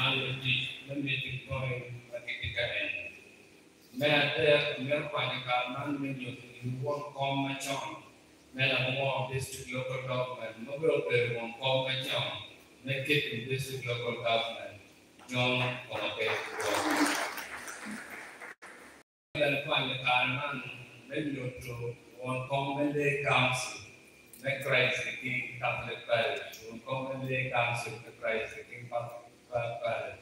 Maludi, the meeting point, Makikaen. Matter, Merpanaka, you won't come my chong. Melamore district local government, mobile won't come my chong. Make it in district local government. John Pomake. Then Panaka, Meluto, won't come when they council. Make Christ the King Catholic Parish, won't come when they council the Christ the King Catholic Parish.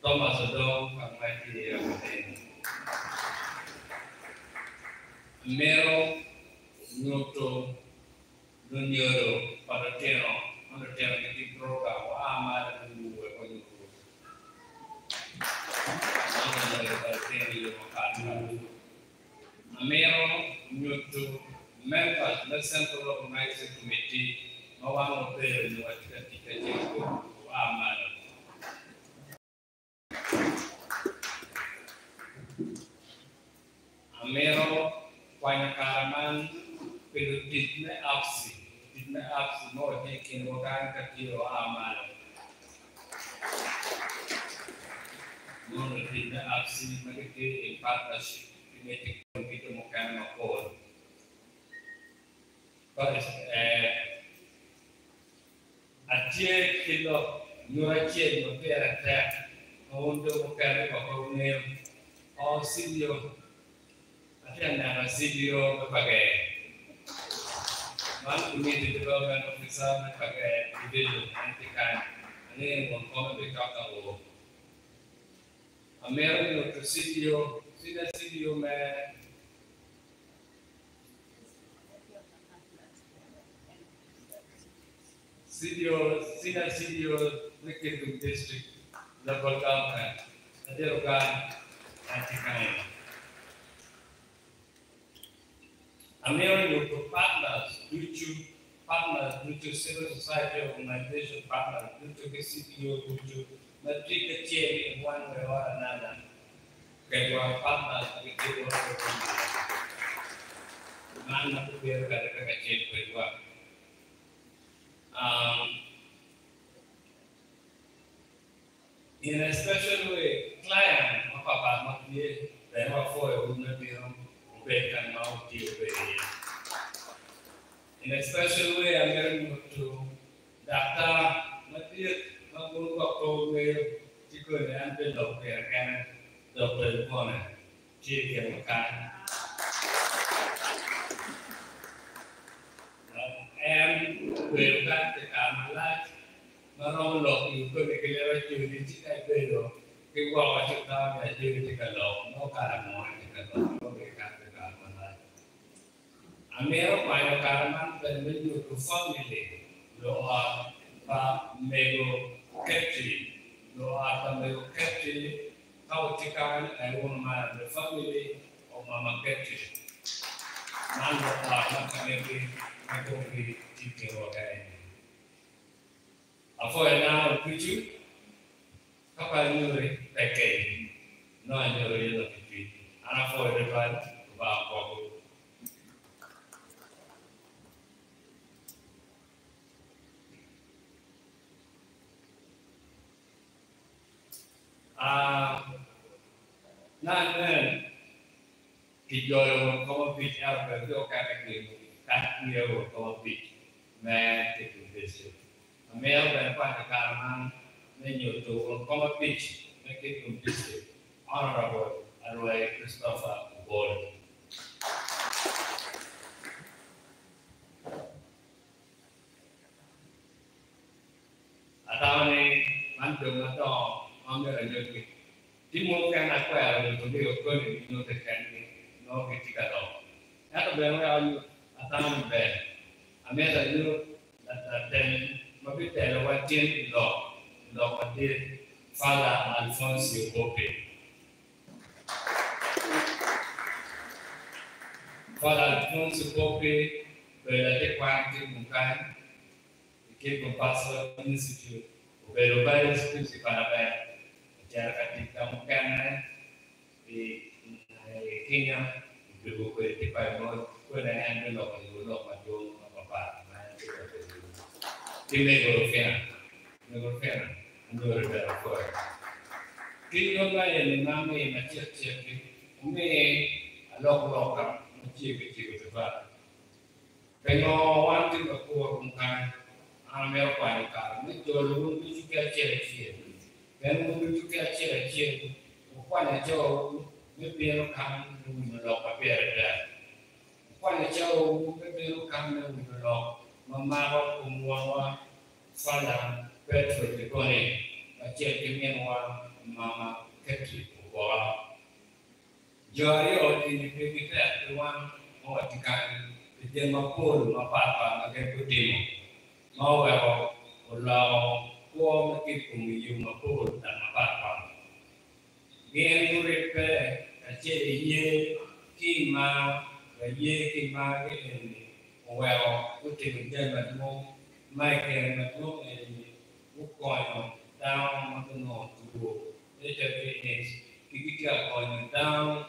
Thomas Adong, and Mikey Aberdeen. Mero, Nuto, Nunyoro, Parateno, Underteno, getting program, Amar, and Weapon. Mero, Nuto, members, the Central Organizing Committee, no one of them knew what the Amar. Mero, Wanakaraman, pero didn't absi, no taking Wagan Katio Aman. No, didn't absi, in partnership, making people Mokan Mapol. But a chair kilo, no a chair, no fair attack, no one to Mokan Mapol, or Silio. Ada video berbagai, malu ini development officer berbagai video nantikan ini mau bercakap tahu. Amerika itu video me video Nikki district local government ada organ nantikan. American partners, due to civil society organization partners, due to the CPO, due to the treated chair in one way or another. Okay, our partners, we give us a man to be able to change with work. In a special way, client, Papa, they have for a woman be and now in a special way, I'm going to Dr. Matthew Magugo, Chico, and the doctor, and Dr. Bonner, Chief Yamukan. And we'll back to Kamalat, Marolo, you could be able to do the video. We walk to town and do it no Karamon, no Amero Karaman, then when you to family, you are Mego Ketri, you are Mego Ketri, Kautikan, and one man, the family of Mama Ketri. Man of Mama Kaneki, I don't be teaching what I for now, could you? Kapal Nuri, Peke, no, I know you look at me, and I for the blood about Bobo. Nan Tiga kau pitch out the dog category, that year kau pitch, man, take this. A male and Panakaman, then you do kau pitch, make it complete. Honorable Arway Christopher Board. Atawani mantung atau ambil lagi. Timur kan aku yang lebih okey ni, no tekan ni, no ketika tu. Atau berapa orang atau berapa, ambil lagi dan mungkin terlalu tinggi lo mati Father Alfonso Pope. Father Alfonso Pope berada kuanti bukan, kita pasal institut, berubah institusi pada cara ketika mungkin di Kenya ibu di Paimon, kemudian belok maju apa di negara Fena, negara Fena, negara Fena. Kilo la yang nama yang macam ni lok kan macam tu bah. Kalau orang tu berkuah bukan Amel kualitas, ni jual itu juga ciri-ciri. Kalau itu juga ciri-ciri, bukan jauh, ni biar kan lok apa ada. Bukan jauh, ni biar kan lok. Mama kumwa falam betul betul ni. Macam kini mama kecil buat. Jadi orang ini kita tuan orang tikan dia mapul mapapa makan putih. Mau kalau kuah mungkin kumiyum mapul dan mapapa. Dia murid ke kecil ye kima ini. Well, putih menjadi macam mai ke macam ini. Bukan down macam tu. Jadi kita kalau down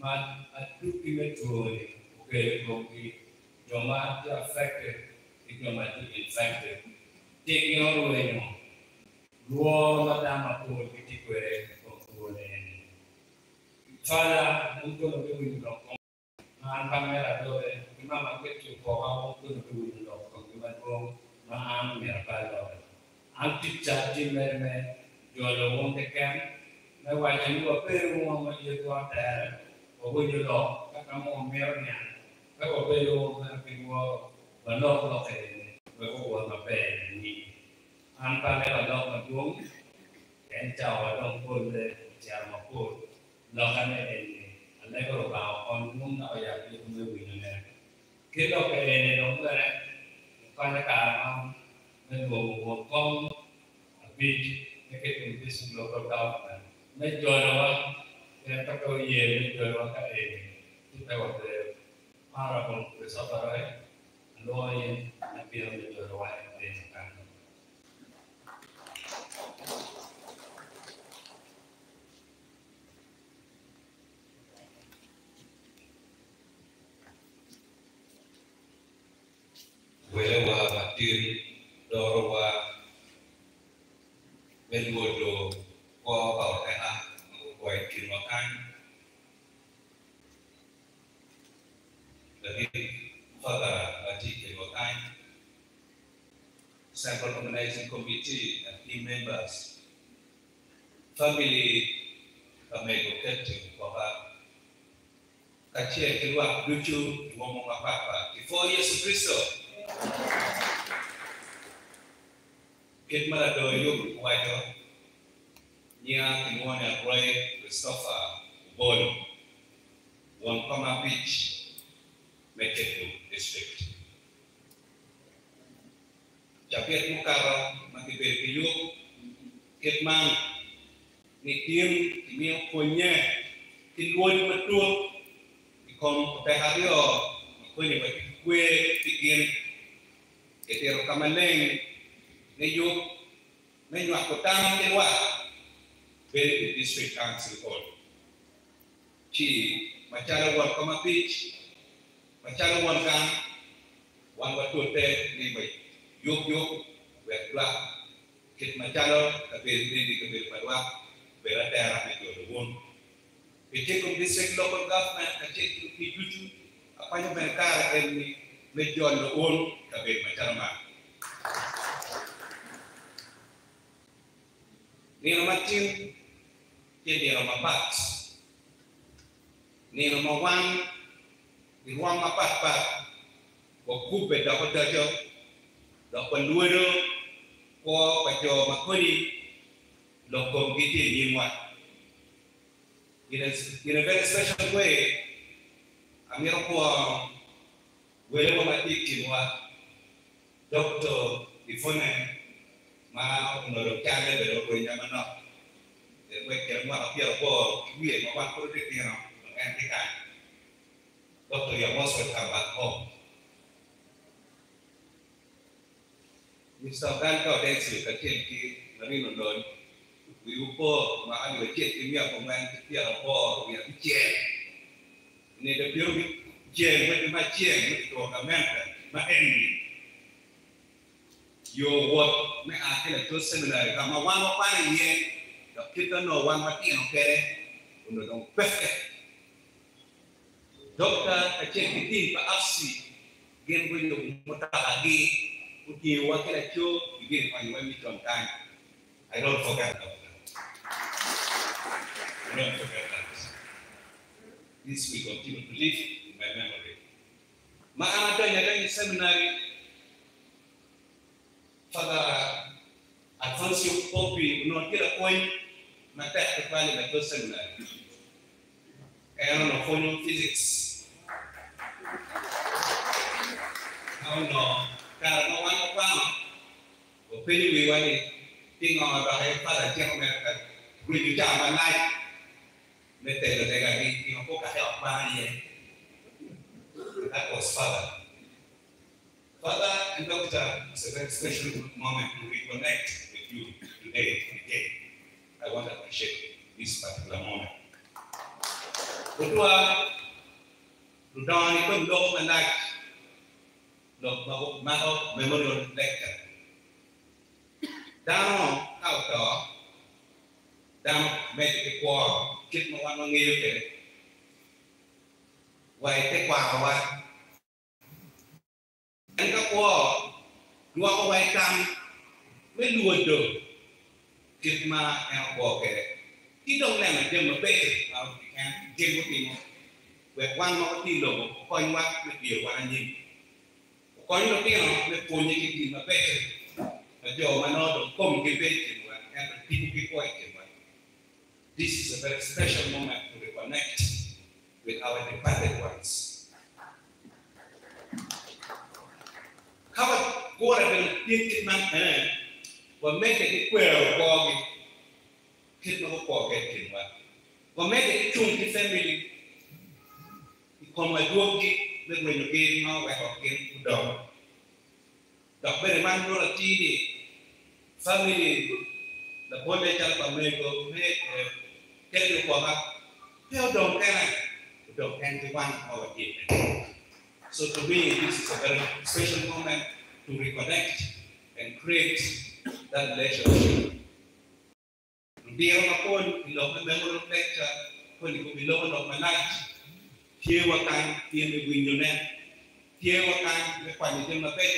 mat atu kimetro okay kopi joma dia affected joma dia infected taking away no luo madama ko kiti ko ko ne fala unto no ko no ko an kamera do mama ko ko ha ko no ko ko ma am mera pa do an picture di me yo lo won te kan me wa ni ko pe mo ma ye ko ta Bố như đó các cán bộ mèo nhà các bộ bê lô cái mua và nó phải với bộ mà về nhỉ ăn ta này là nó mà uống cái chào ở trong cồn đây chào mà cồn nó cái này anh lấy cái vào con muốn nào giờ thì người bị này cái đó cái này đúng rồi đấy con cái cả nên một con vịt cái tình sinh nó có đau mấy giờ nó yang tak kau ye jual wakai kita waktu para pengusaha loy nabi yang jual wakai kan welewa matiri dorowa belwodo ko kau quay chuyện vào anh là cái là chỉ chuyện vào anh Central Organizing Committee and team members family kami bukan bahwa kacir keluar lucu ngomong apa before Yesus Kristus kita malah doyum wajo Nia Timonia Roy Christopher Bolo, Wankoma Beach, Meketu District. Japet Mukara, Makibir Kiyuk, Kitman, Nikim, Kimio Konya, Kilwon Matul, Ikom Pehario, Ikonya Bakikwe, Tikin, Ketero Kamaleng, Neyuk, Menyuak Kotang Kewa. Very district council hall. Chi macam wan kama beach, macam wan kan, wan waktu ni baik. Yuk berkelah. Kit macam tapi ini dikebir pada berada daerah itu dulu. Kecil district local government kecil itu apa yang mereka ini menjual dulu kabir macam mana. Ni macam jadi rumah pas, ni rumah wang, di ruang apa, waktu beda jauh, dapat dua do, ko baca makoni, lokom kita ni muat. In a very special way, kami orang boleh mematik jiwa, Doktor Ivone, mau menurut cara berdoanya mana. Vậy cái mà ở phía bờ biển mà bạn có được tiền nào em thấy cả có tôi hiểu một số thằng bạn không Mr. Ban có đen sử cái chuyện kia là đi một đời vì bố mà anh người chuyện kinh nghiệm của anh thì ở bờ vì anh chèn nên được biết chèn với mà chèn với tổ cả men mà em yo what me a cái là tôi xem là mà quan này nhé kita no one mati no kere uno dong perfect dokter kecil kitin pa afsi gen go yo mota lagi uki wakila cho begin on when we come time. I don't forget that. I don't forget that. This will continue to live in my memory. Maanadanya kami seminary Father Alfonso Popi unakira point matete pale na seminary. Kaya no physics. No, kaya no one pang. Opini wiwani tingo dahil para jangan mereka beri jaman naik. Mereka dengan ini tingo ko kahit apa ni. That was Father. Father and Doctor, it's a very special moment to reconnect with you today again. I want to appreciate this particular moment. Kedua, Rudan itu belum menaik. Mau memorial lecture. Down outdoor, down medical wall, kit mau orang ngil ke, wai te kwa wai, angkat wall, dua wai kam, dua do, kit ma yang wall ke, tidak lama dia membeli, kalau kan dia mungkin, wai wan mau tidak, kau yang wak dia wan anjing, kau yang tidak dia punya kit membeli. Joe Manodo come give it and people this is a very special moment to reconnect with our departed ones. How what have been thinking man will make it queer boggy kid no pocket in what will make it chunky family come my doggy when you gave now I have game dog. The very man will a TV family, the political family go get you for her. Tell don't can one our kid. So to me, this is a very special moment to reconnect and create that relationship. Be on a point in the memorial lecture when you belong of my life. Here what time, here the window net. Here what time, the quality of my bed.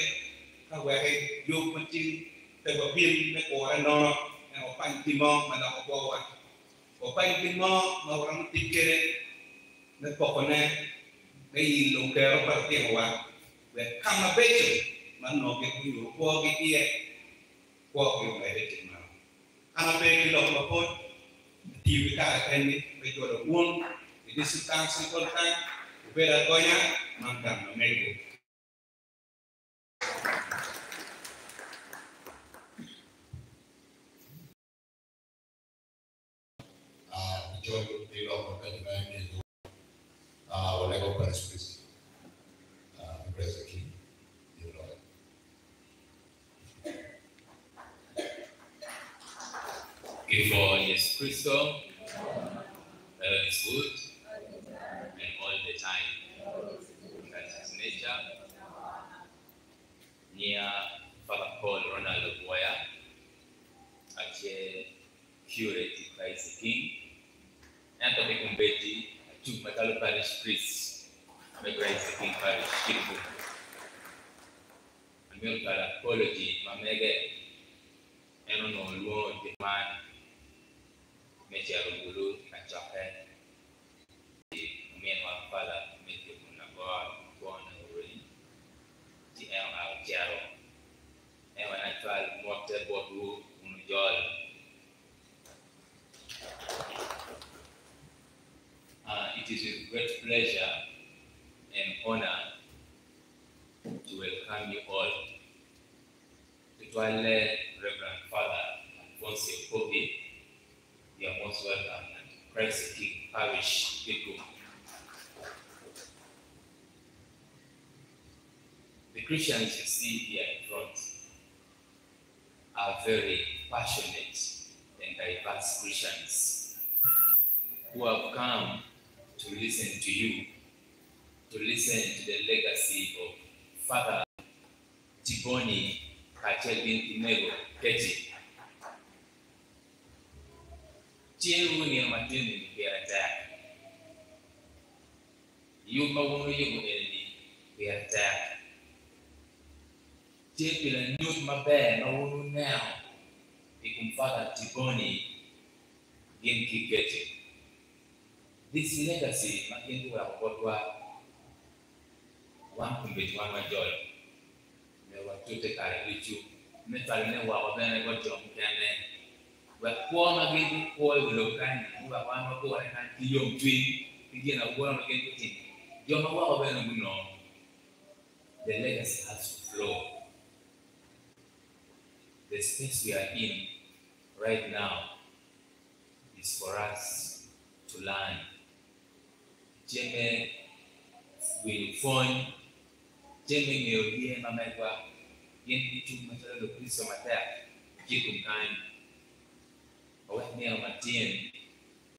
How I you continue.แต่ว่าบินไม่โกรธนอนเอาไปที่มองมันเอาบอกว่าเอาไปที่มองมาวันติดเกลือในปกติในลงแก้วปฏิบัติว่าแบบข้ามมาเบสมันนอกจากอยู่พวกที่พวกอยู่ในเด็กมาข้ามมาเป็นลงมาพูดทีวิการแค่นี้ไปตัวละวนdi sekitar sekolah beda banyak mantan menegu. Join the law of the whatever participants, President King, you know. Before Jesus Christ, that is good, and all the time. That is nature. Near Father Paul Ronald Boya, actually curate Christ the King. And to be combated to Matalo Parish Priest, the Christ the King Parish Kibu. And we have apology, Mamega, and on Lord, the man, Major Guru, and Chapel, the men of Father, Major Munabar, born already, the M. Jaro, and when I tried Mortar Bodu, Unujol. It is with great pleasure and honor to welcome you all to Twale Reverend Father Alfonso Popi. You are most welcome at Christ the King Parish, Kibu. The Christians you see here in front are very passionate and diverse Christians who have come to listen to you, to listen to the legacy of Father Tiboni Kachelbin Imego Keti. Tiengu ni amatini ni kiata. Yuma wunu yumu ni kiata. Tiengu la nyut mabe na wunu now. Ikumfata tiboni gen kikete. This legacy makindu wa kutwa wankumbiti wangajolo. Mewa tute kare wichu. Metalene wa wabene wajo mkene. Kwa magendu kwa ulokani. Mwa wano kwa hati yom tui. Pigi na uwa magendu tini. Yoma wa wabene muno. The legacy has to flow. The space we are in right now is for us to learn. Jeme will phone. Jeme ngeogie mamekwa. Yendi tu matala lo Kristo matea. Kikumkani. Awe niyo matien.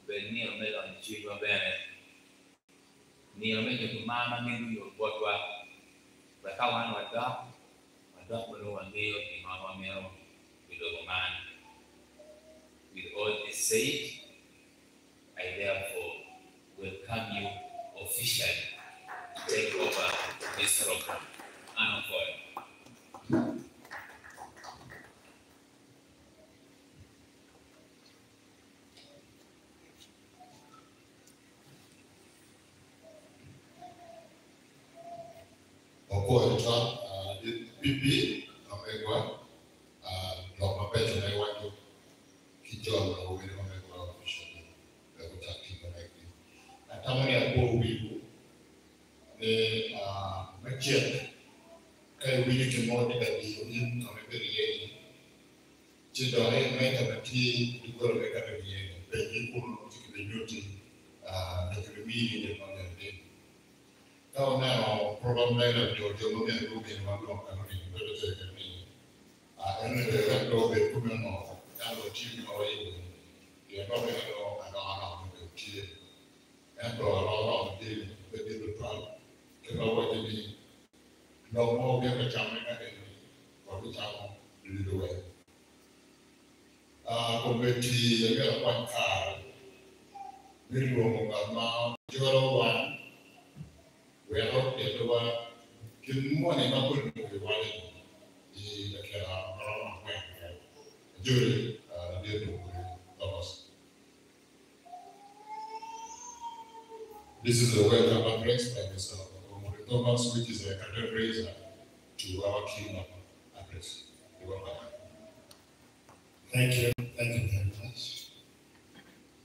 Be niyo melo nchiwi wabene. Niyo menyo kumama ngendu yobotwa. Weka wano wadok mano wangeyo ni mama mero. With all this said, I therefore welcome you officially to take over this program. PP, Amegwa, Dr. Peter Naiwatu, Kijol, or we don't have a official, the Utaki connected. At Tamania Go Wibu, the Machet, Kai Willie to more than the Union of a very Chidore, make a tea to go to the Academy, the people to the duty, the meeting on the day. Now, probably of Georgia will be a group in one of the military. And the go the women of the team or the economy and on the team. And for a lot of the people problem. You know what they mean? No more get a champion or the town to lead the way. Committee, I got one card. Little room of now, 01. We are not yet over. Good morning, I'm going to be one. Jury, Thomas. This is a welcome address by Mr. Thomas, which is a category raiser to our keynote address. Thank you very much.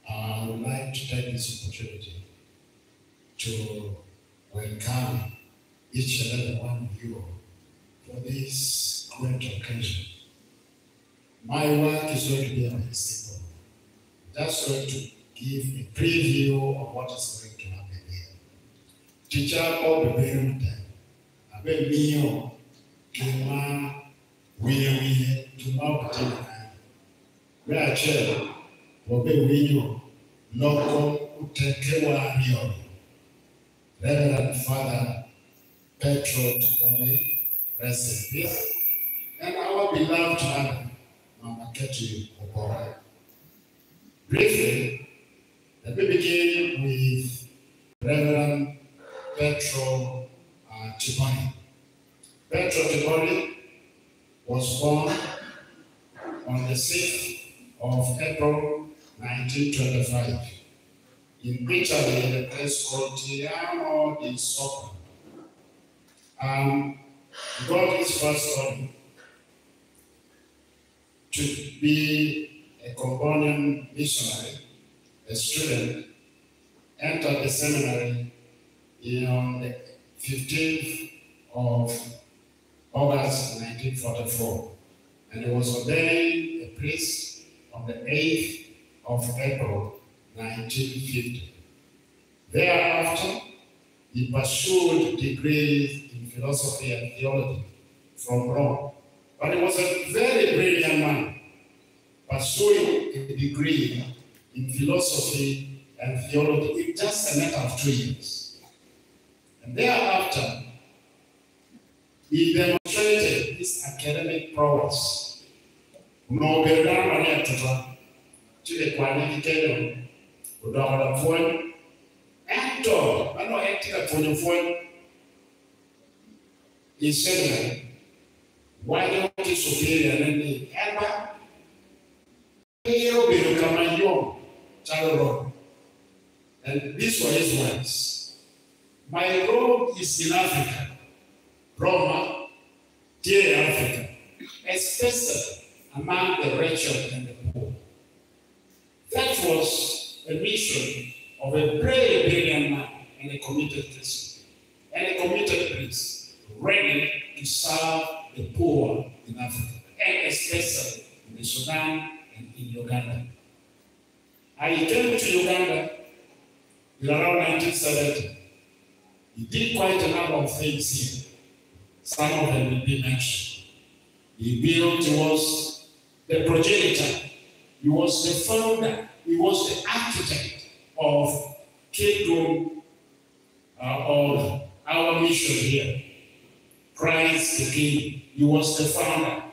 I would like to take this opportunity to welcome each and every one of you for this great occasion. My work is going to be very simple. Just going to give a preview of what is going to happen here. Teacher of the parent, Abe Mio, Kima, we to Maukatina. We are chair, Obe Mio, Loco, Utekewa Rio. Reverend Father Petro Tupone, rest in peace, and our beloved mother, Mama Ketty Opora. Briefly, let me begin with Reverend Petro Tupone. Petro Tupone was born on the 6th of April 1925 in Italy, in a place called Tirano di Sopra. Got his first son to be a Cambodian missionary, a student, entered the seminary on the 15th of August 1944, and he was ordained a priest on the 8th of April 1950. Thereafter, he pursued degrees in philosophy and theology from Rome. But he was a very brilliant man, pursuing a degree in philosophy and theology in just a matter of 2 years. And thereafter, he demonstrated his academic prowess. chile kwani kikelo udola phone ento ano etika phone Israel why don't you superior nani eba hiyo bilo kama yo chalo. And this was his words. My road is in Africa, Roma, dear Africa, especially among the wretched and the poor. That was a mission of a brave, brilliant man and a committed Christian, and a committed priest, ready to serve the poor in Africa, and especially in the Sudan and in Uganda. I came to Uganda in around 1970. He did quite a number of things here. Some of them will be mentioned. He was the progenitor. He was the founder. He was the architect of Kingdom of our mission here. Christ the King. He was the founder.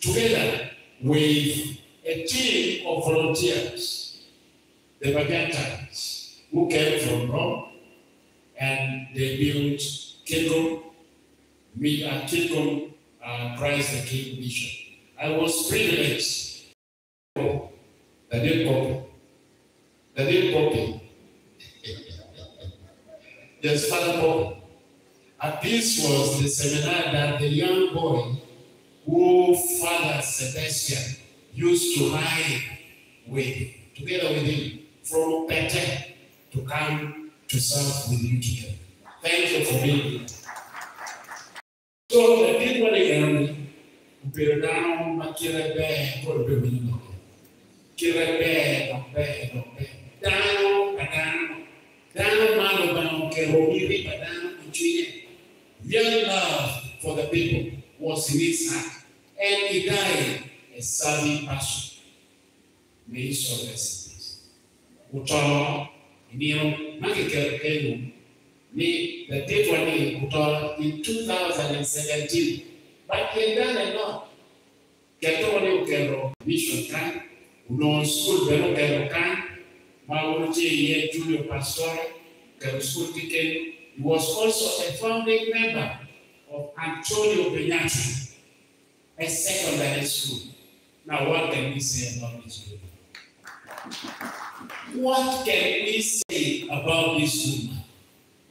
Together with a team of volunteers, the Bagantans, who came from Rome, and they built Kingdom, Christ the King mission. I was privileged. The name copy. Yes, Father Pope. And this was the seminar that the young boy who Father Sebastian used to ride with, together with him, from Pete to come to serve with you together. Thank you for being here. So the people again, Pirdano, Makirebe, Korbino, Kirebe, Dano, Dano, Mano, Keromiri, Padano, Uchine. Young love for the people was in his heart, and he died a serving passion. May his soul rest in peace. Utala, Nino, Makikero, me, the date one in Utala in 2017. But he done a lot. Ketone Ukero, mission time, Uno school, Beno Kero Kan, Mauruchi, Julio Pastor, Kero school ticket. He was also a founding member of Antonio Benyatu, a secondary school. Now, what can we say about this school? What can we say about this woman?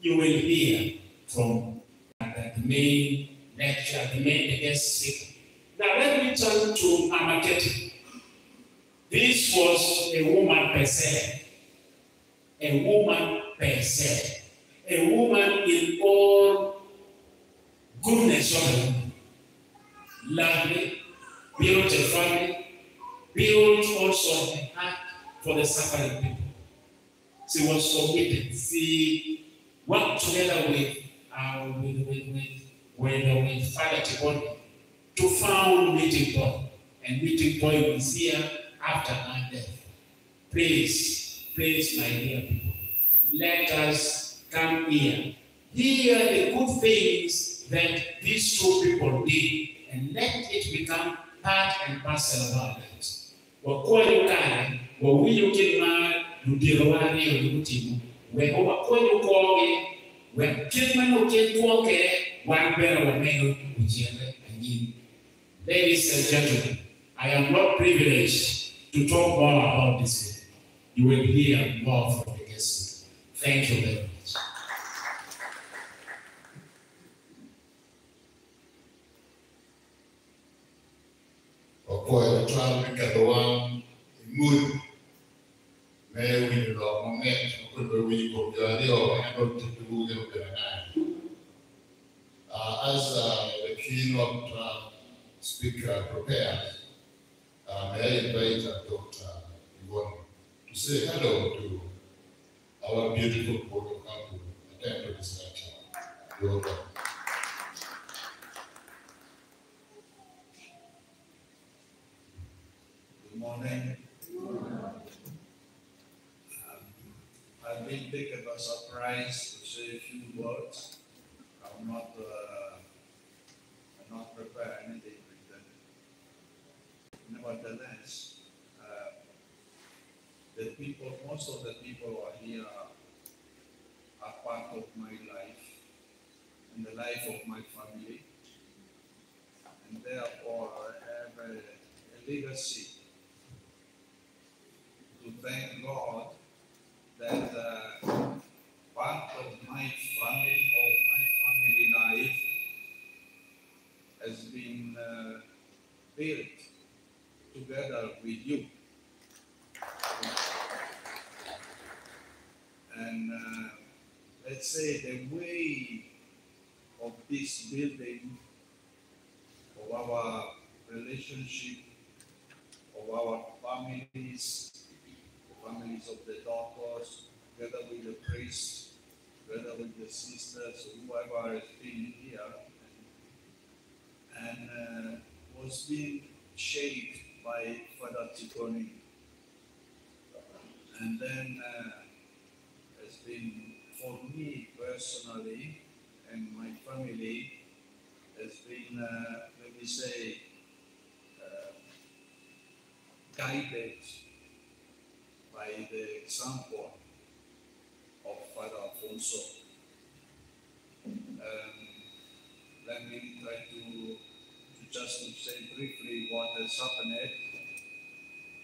You will hear from the main lecture, the guest speaker. Now, let me turn to Amaketi. This was a woman per se. A woman per se. A woman in all goodness of her. Lovely, built a family, built also a heart for the suffering people. She was committed. She worked together with Father Tiboni to found Meeting Point. And Meeting Point is here after her death. Please, my dear people, let us come here. Hear the good things that these two people did, and let it become part and parcel of our lives. Wakoyo kane, wawiyo kinma, ludirwani olutimu, wakoyo koge, wakirma no kenkoke, wanbera wameno ujiele anyini. Ladies and gentlemen, I am not privileged to talk more about this. You will hear more from the guests. Thank you very much. Okoye twan ka doan mood me we lo moment ko we ko jari o and to do the as the keynote speaker prepares, may I invite Dr. Yvonne to say hello to our beautiful Bodo couple attend to this lecture. You're welcome. Good morning. I've been taken by surprise to say a few words. I'm not prepared anything written. Nevertheless, the people, most of the people who are here are part of my life and the life of my family. And therefore, I have a legacy to thank God that part of my family life has been built together with you. And let's say the way of this building, of our relationship, of our families, the families of the doctors, together with the priests, together with the sisters, whoever has been here, and was being shaped by Father Ticoni. And then has been, for me personally, and my family, has been, let me say, guided by the example of Father Alfonso. Let me try to just say briefly what has happened.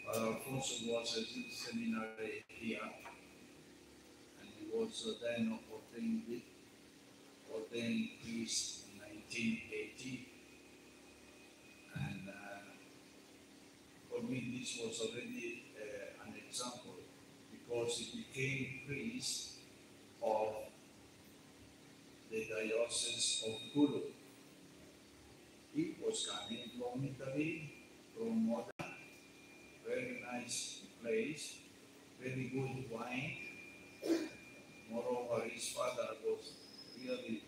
Father Alfonso was at the seminary here, and he was then ordained priest in 1980. And for me, this was already an example, because he became priest of the Diocese of Gulu. He was coming from Italy, from Modena, very nice place, very good wine. Moreover, his father was really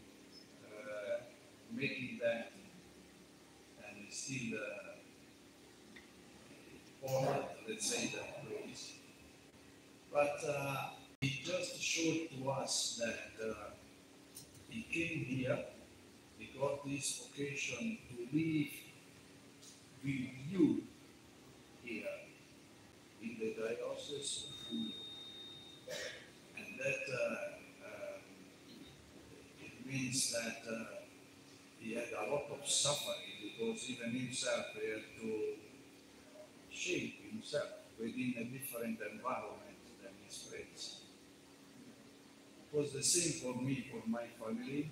making that, and still honored, let's say, that place. But he just showed to us that he came here, he got this occasion to live with you here in the Diocese of Gulu. And that it means that he had a lot of suffering, because even himself he had to shape himself within a different environment than his friends. It was the same for me, for my family.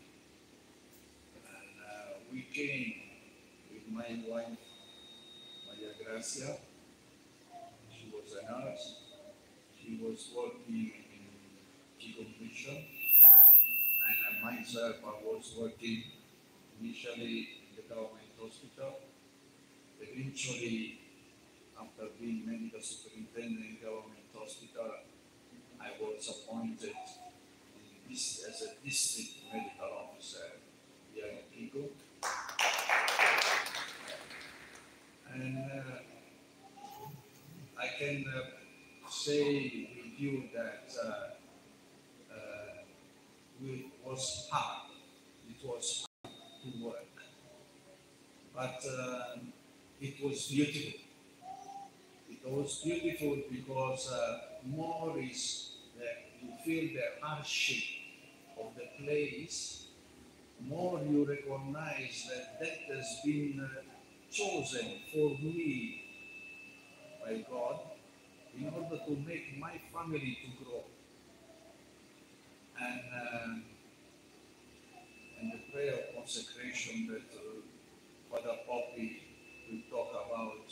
And we came with my wife, Maria Gracia. She was a nurse. She was working in Chico Mission. And myself, I was working initially in the government hospital. Eventually, after being medical superintendent in government hospital, I was appointed as a district medical officer here in Kigo. And I can say with you that it was hard. It was hard to work. But it was beautiful. It was beautiful because more is that you feel the hardship of the place, more you recognize that that has been chosen for me by God in order to make my family to grow. And the prayer of consecration that Father Poppy will talk about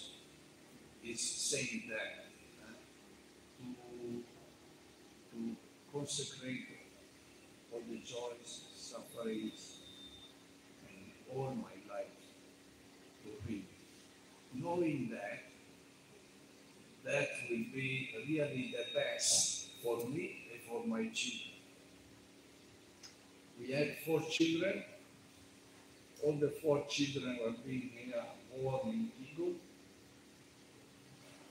is saying that to consecrate all the joys, sufferings, and all my life to Him, knowing that that will be really the best for me and for my children. We had 4 children. All the 4 children were being here, born in Kigo.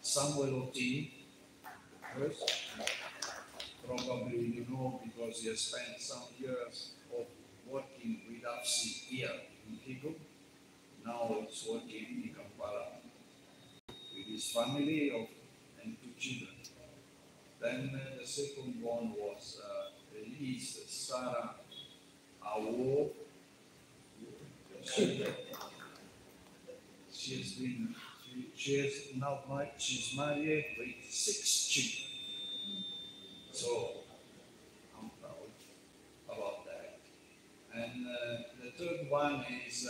Samuel Oti, first, probably you know, because he has spent some years of working with AFSI here in Kigo. Now he's working in Kampala with his family and 2 children. Then the second one was Elise Sarah Awo. She's married with 6 children. So I'm proud about that. And the third one is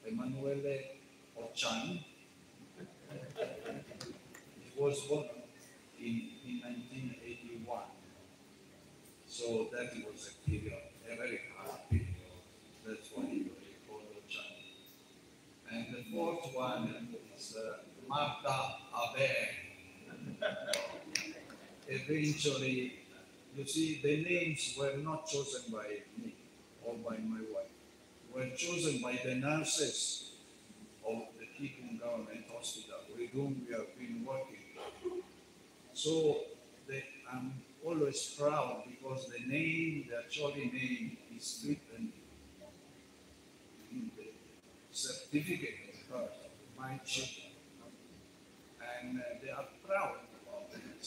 Emanuele Ochan. He was born in 1981. So that was a period, a very hard period. That's why he was called Ochan. And the fourth one is Martha Aber. Eventually, you see, the names were not chosen by me or by my wife. Were chosen by the nurses of the Kikun Government Hospital with whom we have been working. So I'm always proud because the name, the actually name, is written in the certificate of birth of my children. And they are proud about that.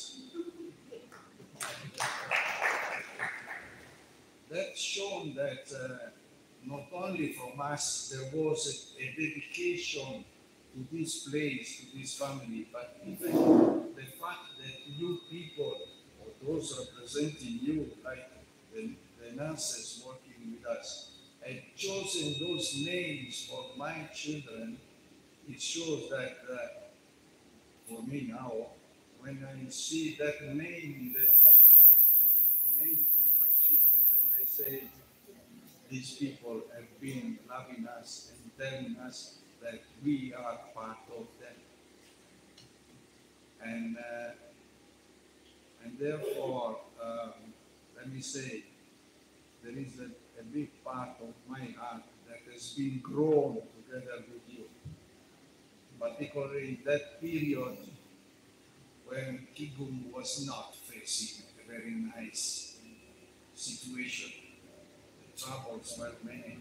That's shown that not only from us there was a dedication to this place, to this family, but even the fact that you people, or those representing you, like the nurses working with us, had chosen those names for my children. It shows that for me now, when I see that name in the name with my children, then I say, these people have been loving us and telling us that we are part of them. And therefore, let me say, there is a big part of my heart that has been grown together with you. Particularly in that period when Kigum was not facing a very nice situation. The troubles were many.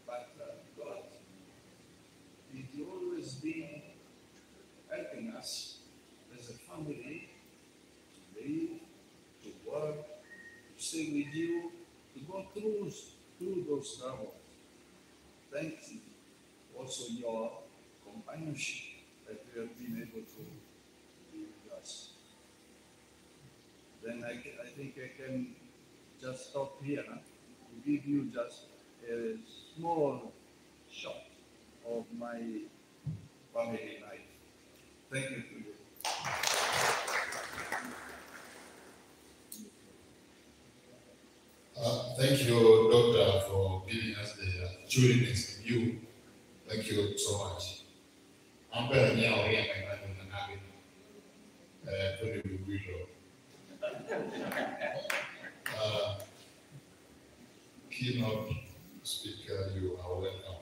But God, He's always been helping us as a family to live, to work, to stay with you, to go through those troubles. Thanks also your companionship that you have been able to be with us. Then I think I can just stop here to give you just a small shot of my family life. Thank you to you. Thank you, Doctor, for giving us the opportunity to you. Thank you so much. I'm very now here, keynote speaker, you are welcome.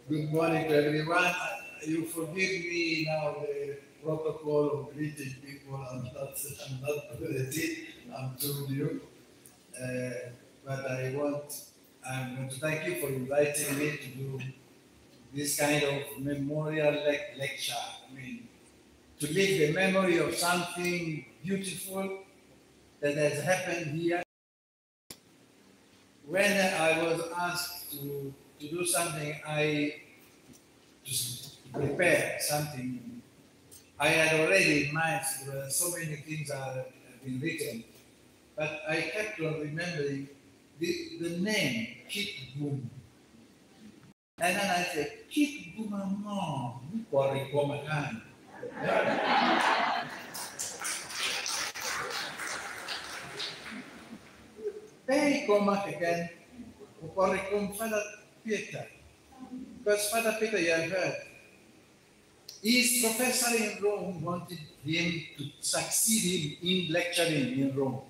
Good morning to everyone. You forgive me now the protocol of greeting people. I'm not good at it. I'm too new. But I'm going to thank you for inviting me to do this kind of memorial lecture. I mean, to leave the memory of something beautiful that has happened here. When I was asked to do something, to prepare something, I had already in mind, there were so many things that have been written, but I kept on remembering the name, Kit Boom. And then I said, Kit Boom, no, They come back again, Father Peter. Because Father Peter, you have heard, his professor in Rome wanted him to succeed him in lecturing in Rome.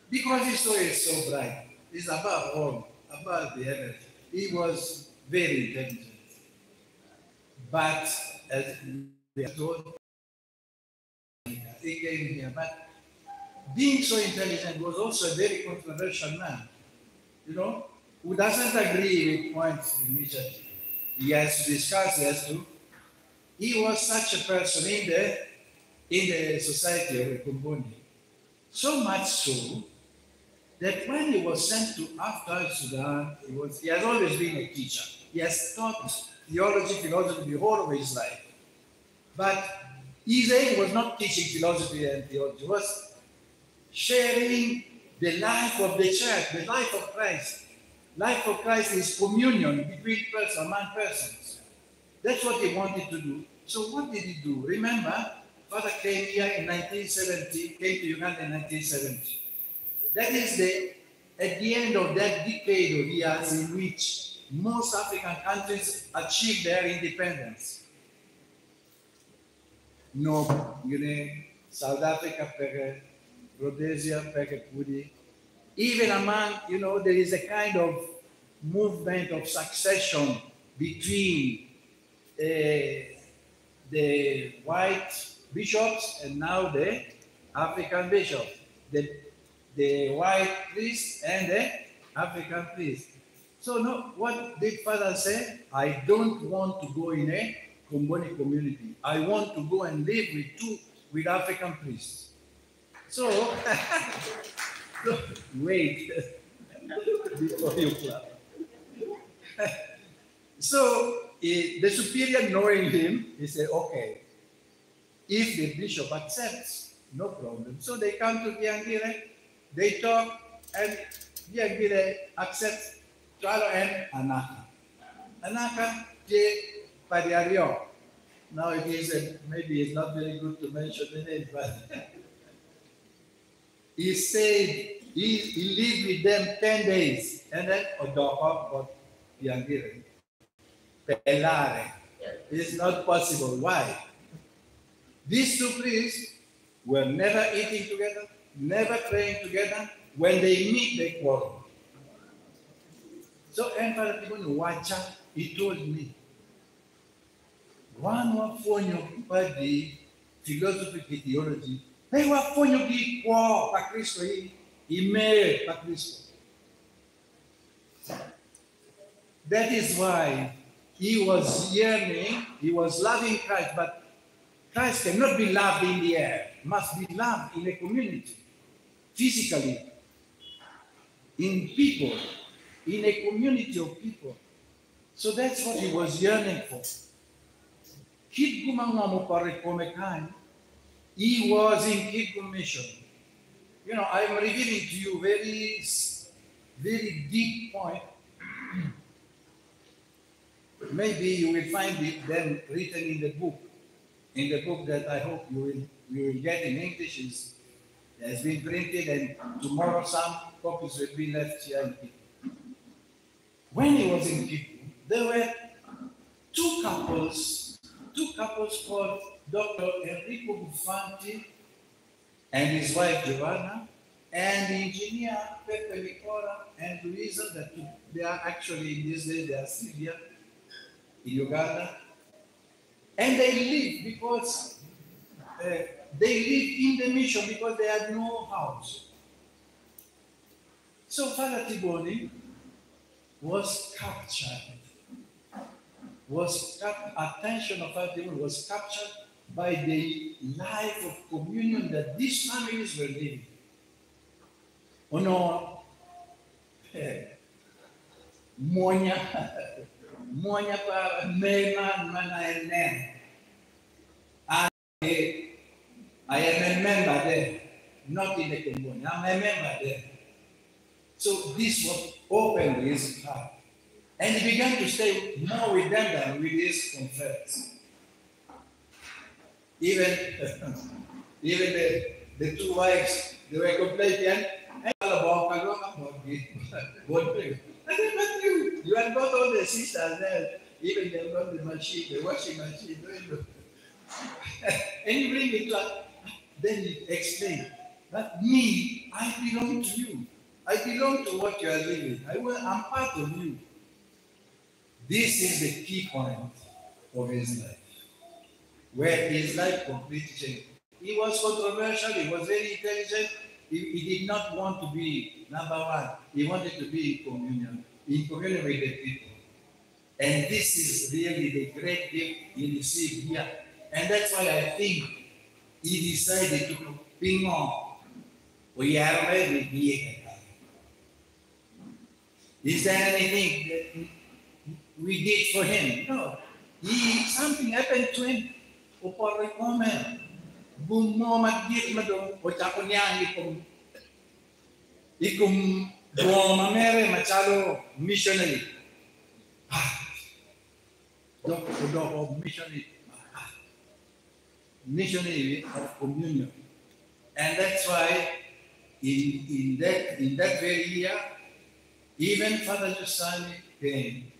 Because he saw it so bright. He's above all, above the others. He was very intelligent. But as they are told, he came here. But being so intelligent, was also a very controversial man, who doesn't agree with points immediately. He has to discuss, he was such a person in the society of Kumbuni. So much so that when he was sent to Afghan Sudan, he has always been a teacher. He has taught theology, philosophy the whole of his life. But his aim was not teaching philosophy and theology, it was sharing the life of the church, the life of Christ. Life of Christ is communion between persons, among persons. That's what he wanted to do. So what did he do? Remember, Father came here in 1970, came to Uganda in 1970. That is at the end of that decade of years in which most African countries achieved their independence. No, South Africa, Rhodesia, Puri. Even among, there is a kind of movement of succession between the white bishops and now the African bishops, the white priest and the African priest. So what did Father say? I don't want to go in a Komboni community. I want to go and live with African priests. So, wait before you clap. So the superior, knowing him, he said, okay, if the bishop accepts, no problem. So they come to Biangire, they talk, and Biangire accepts Chalo and Anaka. Anaka, Padiario. Now it is, maybe it's not very good to mention the name, but he said he lived with them 10 days, and then Odoko got Biangire. Pelare. It's not possible. Why? These two priests were never eating together, never praying together. When they meet, they quarrel. So Emperor Tibun Wacha, he told me, one wafonyo pa di philosophy theology, hey wafonyo di kwa pa Kristo ime pa Kristo. That is why he was yearning, he was loving Christ, but Christ cannot be loved in the air, must be loved in a community, physically, in people, in a community of people. So that's what he was yearning for. Kitgum he was in Kitgum mission. I'm revealing to you very, very deep point. Maybe you will find it then written in the book that I hope you will get in English. It has been printed, and tomorrow some copies will be left here in Kitgum. When he was in Kitgum, there were two couples called Dr. Enrico Bufanti and his wife Giovanna, and the engineer Pepe Licora and Luisa, they are actually in this day, they are still here in Uganda. And they live because they lived in the mission because they had no house. So Father Tiboni was captured. Attention of Father Tiboni was captured by the life of communion that these families were living. Monya pa mema mana. I am a member there, not in the community. I'm a member there. So this was opened his heart. And he began to stay more with them than with his confederates. Even the two wives, they were complaining, you had got all the sisters there, even they got the machine, the washing machine. And you bring it to then he explained that me, I belong to you. I belong to what you are living. I'm part of you. This is the key point of his life, where his life completely changed. He was controversial, he was very intelligent, he did not want to be number one. He wanted to be in communion with the people. And this is really the great gift he received here. And that's why I think he decided to ping on. We are already being. Is there anything that we did for him? No. Something happened to him. Upon moment. Bumomagit madong o niya ikum mamere machalo missionary. Missionary of communion. And that's why in that very year, even Father Giussani came.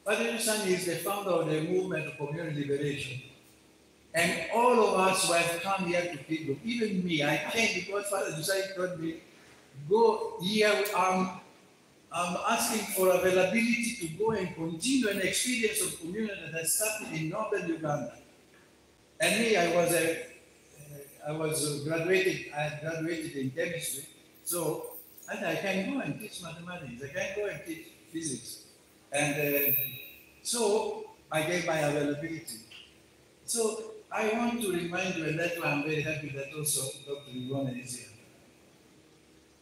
Father Giussani is the founder of the movement of community liberation. And all of us who have come here to Kingdom, even me, I came because Father Giussani told me, go here, I'm asking for availability to go and continue an experience of communion that has started in northern Uganda. And me, I graduated in chemistry, so I can go and teach mathematics, I can go and teach physics. And so I gave my availability. So I want to remind you, and that's why I'm very happy that also Dr. Ivona is here.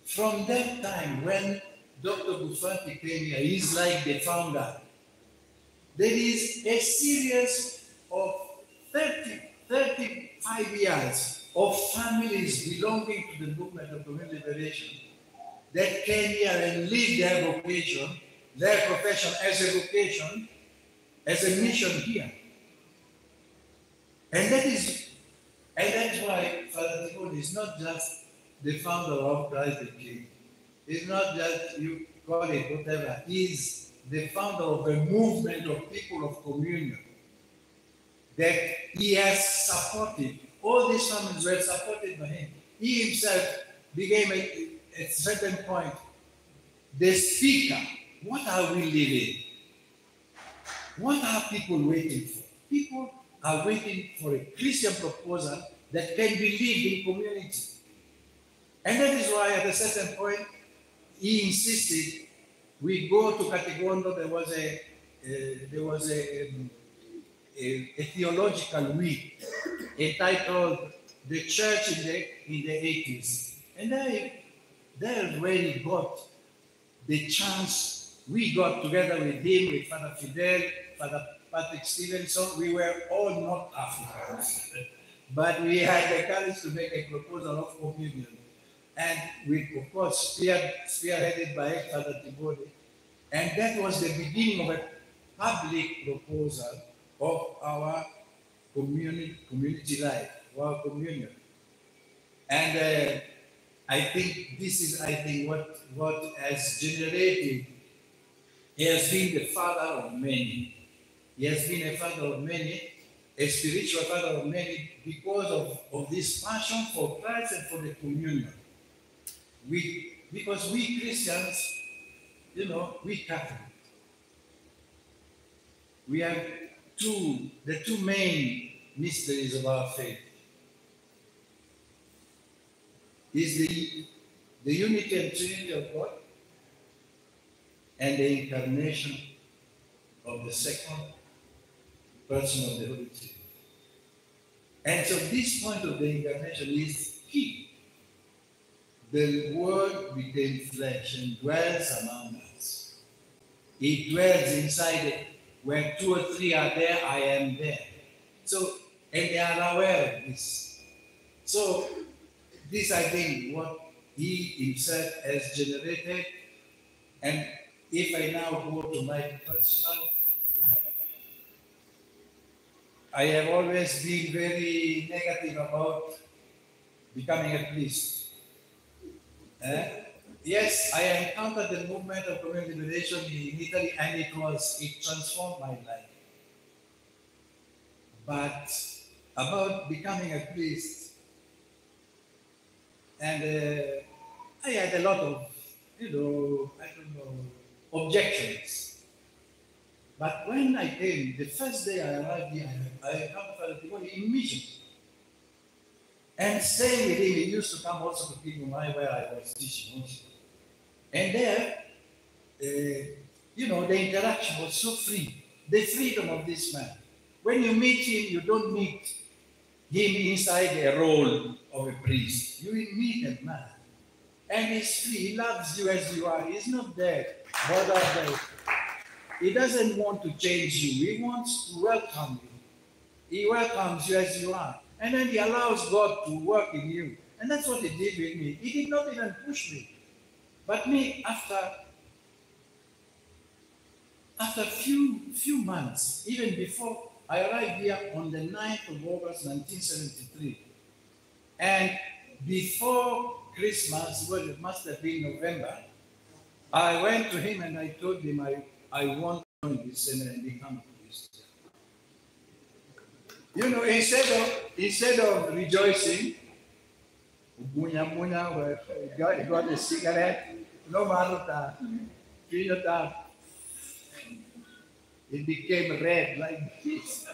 From that time when Dr. Bufanti came here, he's like the founder. There is a series of 35 years of families belonging to the movement of community liberation that came here and lived their vocation, their profession as a vocation, as a mission here. And that's why Father Timon is not just the founder of Christ the King. He's not just, you call it whatever, he's the founder of a movement of people of communion that he has supported. All these families were supported by him. He himself became at a certain point the speaker. What are we living? What are people waiting for? People are waiting for a Christian proposal that can be lived in community. And that is why at a certain point, he insisted we go to Katigondo. There was a theological week entitled The Church in the 80s. And there where he got the chance, we got together with him, with Father Fidel, Father Patrick Stevenson. We were all not Africans, but we had the courage to make a proposal of communion. And we, of course, spearheaded by Father Tibodi. And that was the beginning of a public proposal of our community life, our communion. And I think this is, what has generated. He has been the father of many. He has been a father of many, a spiritual father of many, because of this passion for Christ and for the communion. Because we Christians, we Catholic, we have the two main mysteries of our faith. Is the unity and trinity of God and the incarnation of the second person of the Holy Trinity. And so this point of the incarnation is key. The Word became flesh and dwells among us. He dwells inside it. Where 2 or 3 are there, I am there. So, and they are aware of this. So, this, I think, what he himself has generated. And if I now go to my personal point, I have always been very negative about becoming a priest. Yes, I encountered the movement of community liberation in Italy, and it transformed my life. But about becoming a priest, and I had a lot of, objections. But when I came, the first day I arrived here, I encountered Father Timon in mission. And staying with him, he used to come also to Kigumai where I was teaching also. And there, you know, the interaction was so free. The freedom of this man. When you meet him, you don't meet him inside a role of a priest. You will meet a man. And he's free. He loves you as you are. He's not there. He doesn't want to change you. He wants to welcome you. He welcomes you as you are. And then he allows God to work in you. And that's what he did with me. He did not even push me. But me, after few months, even before I arrived here on the 9th of August, 1973, and before Christmas, well, it must have been November, I went to him and I told him I want to join this seminary and become a priest. You know, instead of rejoicing, got a cigarette, no matter it became red like this.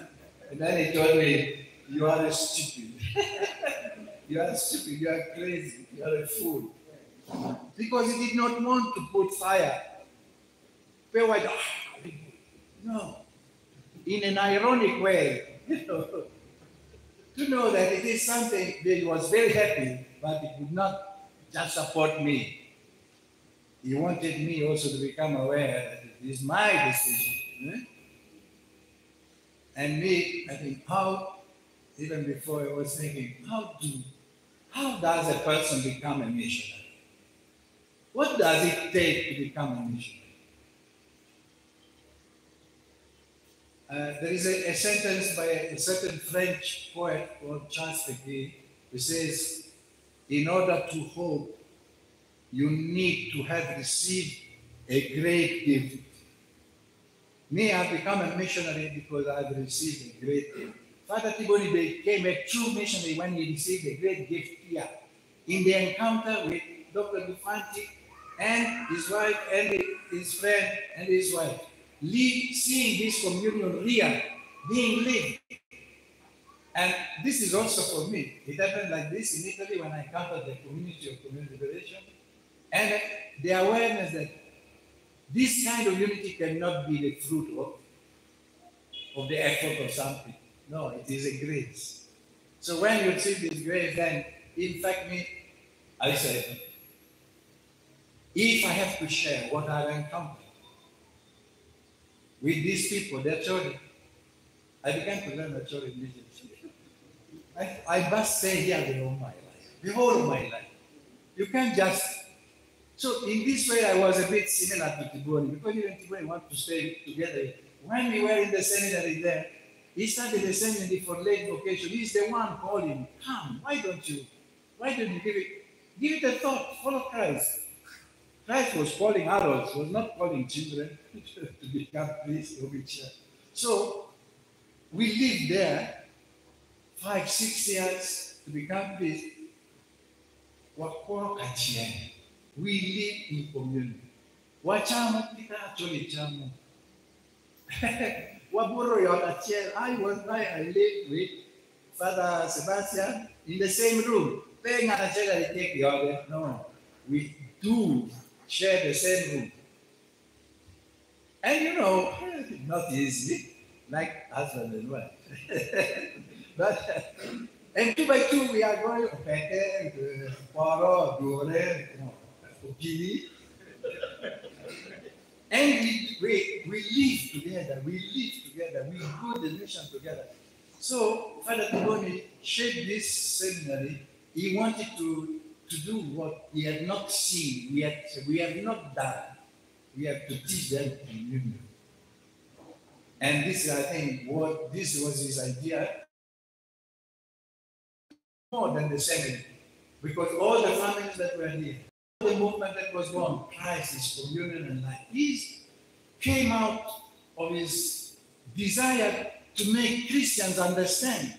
And then he told me, you are stupid. You are stupid, you are crazy, you are a fool. Because he did not want to put fire. No. In an ironic way, to know that it is something that he was very happy, but he could not just support me. He wanted me also to become aware that it is my decision. And me, I think, even before I was thinking, how does a person become a missionary? What does it take to become a missionary? There is a sentence by a certain French poet called Charles Péguy, who says, in order to hope, you need to have received a great gift. Me, I've become a missionary because I've received a great gift. Father Tiboni became a true missionary when he received a great gift here in the encounter with Dr. Dufanti and his wife and his friend and his wife. Seeing this communion real, being lived. And this is also for me. It happened like this in Italy when I encountered the community of community liberation. And the awareness that this kind of unity cannot be the fruit of the effort of something. No, it is a grace. So when you receive this grace, then in fact I said, if I have to share what I've encountered with these people, their children, I began to learn the children immediately. I must stay here the whole of my life. You can't just. So in this way, I was a bit similar to Tiboni, because even Tiboni wanted to stay together. When we were in the seminary there, he started the seminary for late vocation. He's the one calling, come, why don't you give it a thought, follow Christ. Christ was calling adults, was not calling children to become priests or be church. So we lived there 5-6 years to become priests. We live in community. Wachamo kita actually chamo. I lived with Father Sebastian in the same room. No, we do share the same room. And you know, not easy, like husband and wife. But, and 2 by 2, we are going and we live together, we do the mission together. So Father Tiboni shaped this seminary. He wanted to do what he had not seen, we have not done. We have to teach them communion. And this, I think, this was his idea, more than the seminary, because all the families that were here, the movement that was born, Christ is communion and life. He came out of his desire to make Christians understand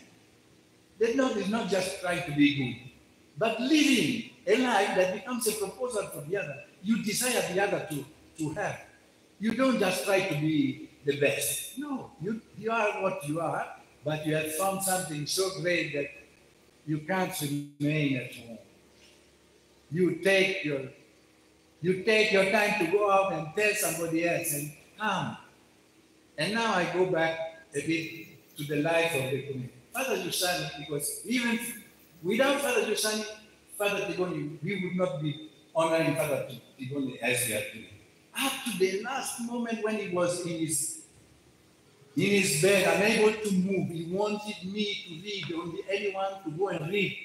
that God is not just trying to be good, but living a life that becomes a proposal for the other. You desire the other to have. You don't just try to be the best. No, you are what you are, but you have found something so great that you can't remain at home. You take your time to go out and tell somebody else and come. And now I go back a bit to the life of the community. Father Giussani, because even without Father Giussani, Father Tigoni, we would not be honoring Father Tigoni as we are doing. Up to the last moment when he was in his bed, unable to move, he wanted me to read, only anyone to go and read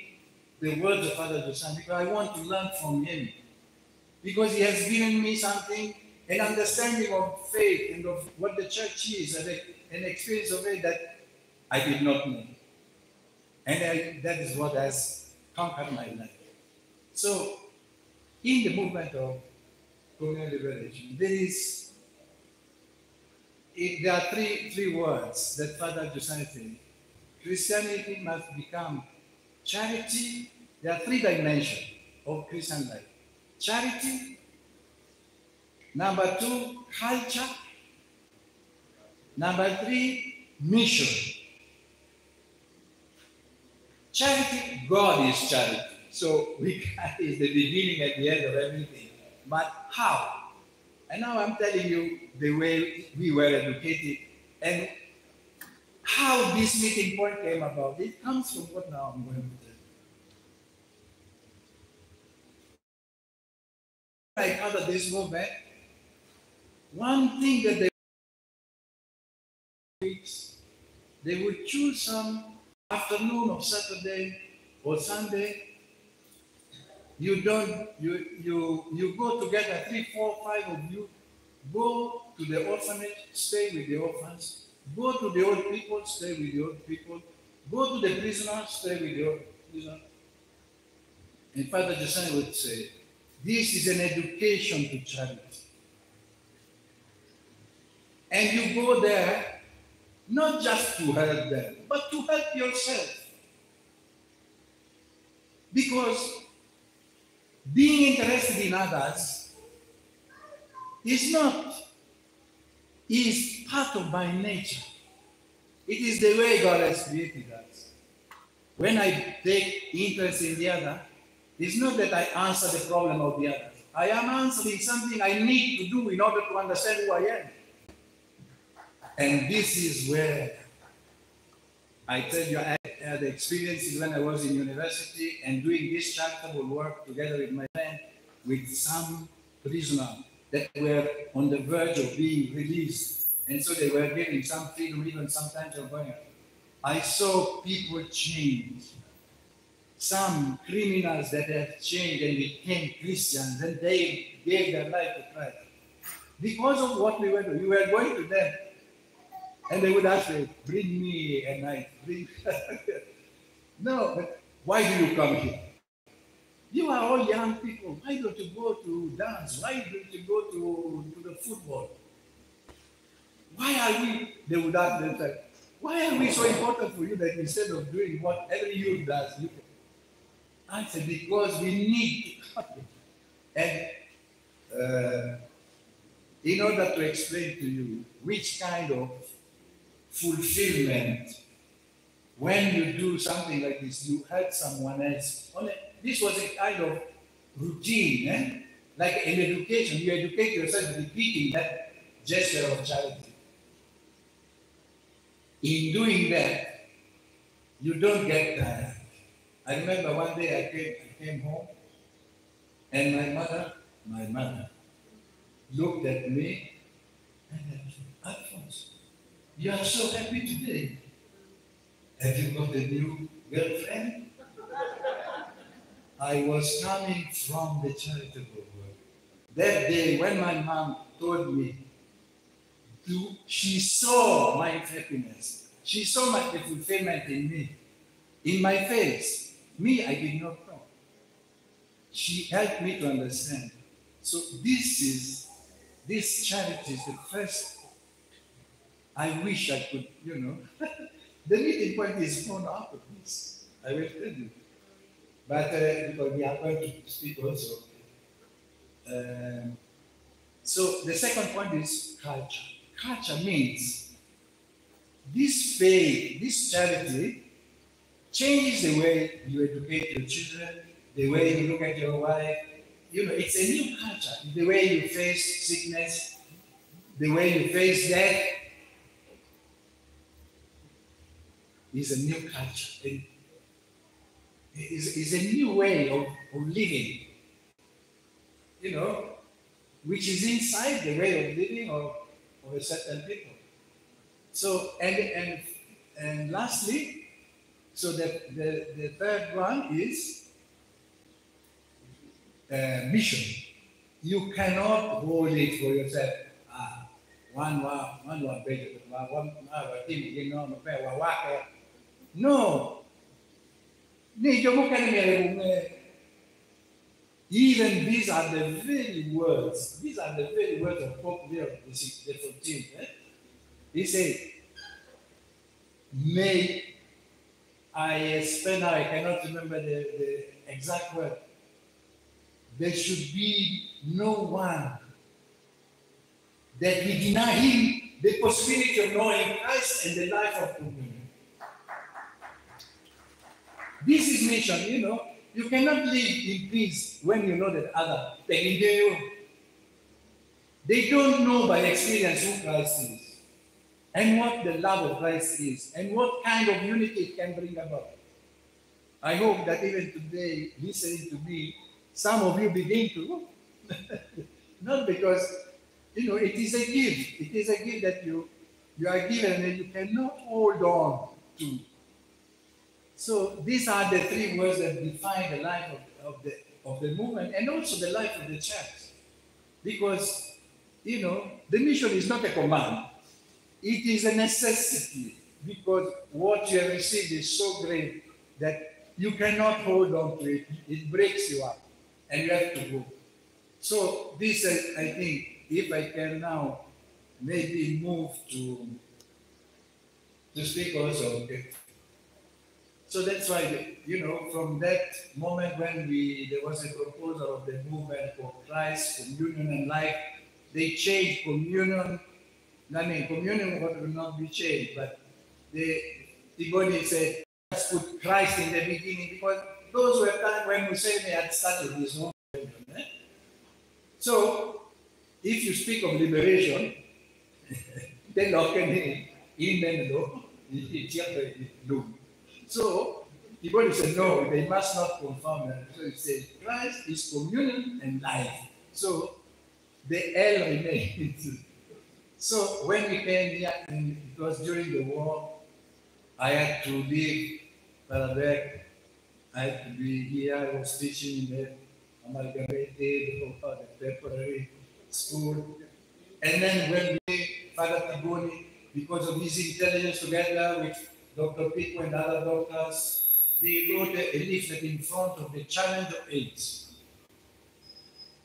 the words of Father Giussani, because I want to learn from him. Because he has given me something, an understanding of faith and of what the church is, and an experience of it that I did not know. And that is what has conquered my life. So, in the movement of communal liberation, there are three words that Father Giussani said. Christianity must become charity. There are three dimensions of Christian life. Charity. Number 2, culture. Number 3, mission. Charity, God is charity. So God is the beginning and the end of everything. But how? And now I'm telling you the way we were educated and how this meeting point came about. It comes from what now I'm going to tell you. Like under this movement, one thing that they would choose some afternoon of Saturday or Sunday. You go together, 3, 4, 5 of you, go to the orphanage, stay with the orphans, go to the old people, stay with the old people, go to the prisoners, stay with the old prisoners. And Father Giussani would say, this is an education to charity. And you go there, not just to help them, but to help yourself. Because being interested in others is part of my nature. It is the way God has created us. When I take interest in the other, it's not that I answer the problem of the other. I am answering something I need to do in order to understand who I am. And this is where I tell you, I had experiences when I was in university and doing this charitable work together with my friend, with some prisoners that were on the verge of being released. And so they were getting some freedom, even sometimes of going. I saw people change. Some criminals that have changed and became Christians, and they gave their life to Christ. Because of what we were doing, we were going to them. And they would ask me, bring me a knife. No, but why do you come here? You are all young people. Why don't you go to dance? Why don't you go to the football? Why are we, they would ask themselves, why are we so important for you that instead of doing what every youth does, you answer, because we need to come. And in order to explain to you which kind of fulfillment, when you do something like this, you help someone else. This was a kind of routine, like in education, you educate yourself repeating that gesture of charity. In doing that, you don't get tired. I remember one day I came home, and my mother looked at me and said, Alphonse, you are so happy today. Have you got a new girlfriend? I was coming from the charitable work. That day, when my mom told me, she saw my happiness. She saw the fulfillment in me, in my face. Me, I did not know. She helped me to understand. So this charity is the first. I wish I could, the meeting point is found out of this. I will tell you. But because we are going to speak also. So the second point is culture. Culture means this faith, this charity changes the way you educate your children, the way you look at your wife. You know, it's a new culture. The way you face sickness, the way you face death is a new culture. It's a new way of living, you know, which is inside the way of living of a certain people. So, and lastly, so the third one is mission. You cannot hold it for yourself. No. Even these are the very words. These are the very words of Pope Leo the 14th. He said, may I spend, I cannot remember the exact word. There should be no one that we deny him the possibility of knowing Christ and the life of communion. This is mission, you know. You cannot live in peace when you know that other they don't know by experience who Christ is and what the love of Christ is and what kind of unity it can bring about. I hope that even today, listening to me, some of you begin to, not because, you know, it is a gift. It is a gift that you are given and you cannot hold on to. So these are the three words that define the life of the movement and also the life of the church. Because, you know, the mission is not a command. It is a necessity because what you have received is so great that you cannot hold on to it. It breaks you up and you have to go. So this, I think, if I can now maybe move to speak also, okay. So that's why, you know, from that moment when there was a proposal of the movement for Christ, communion and life, they changed communion. I mean, communion will not be changed, but Tiboni said, let's put Christ in the beginning, because those were times when Museveni had started his own religion. So, if you speak of liberation, then so, Tiboni said, no, they must not confound them. So he said, Christ is communion and life. So, the L remains. So, when we came here, and it was during the war, I had to leave Parabec. I had to be here. I was teaching in the amalgamated, the temporary school. And then when Father Tiboni, because of his intelligence together with Dr. Pico and other doctors, they wrote a leaflet in front of the challenge of AIDS.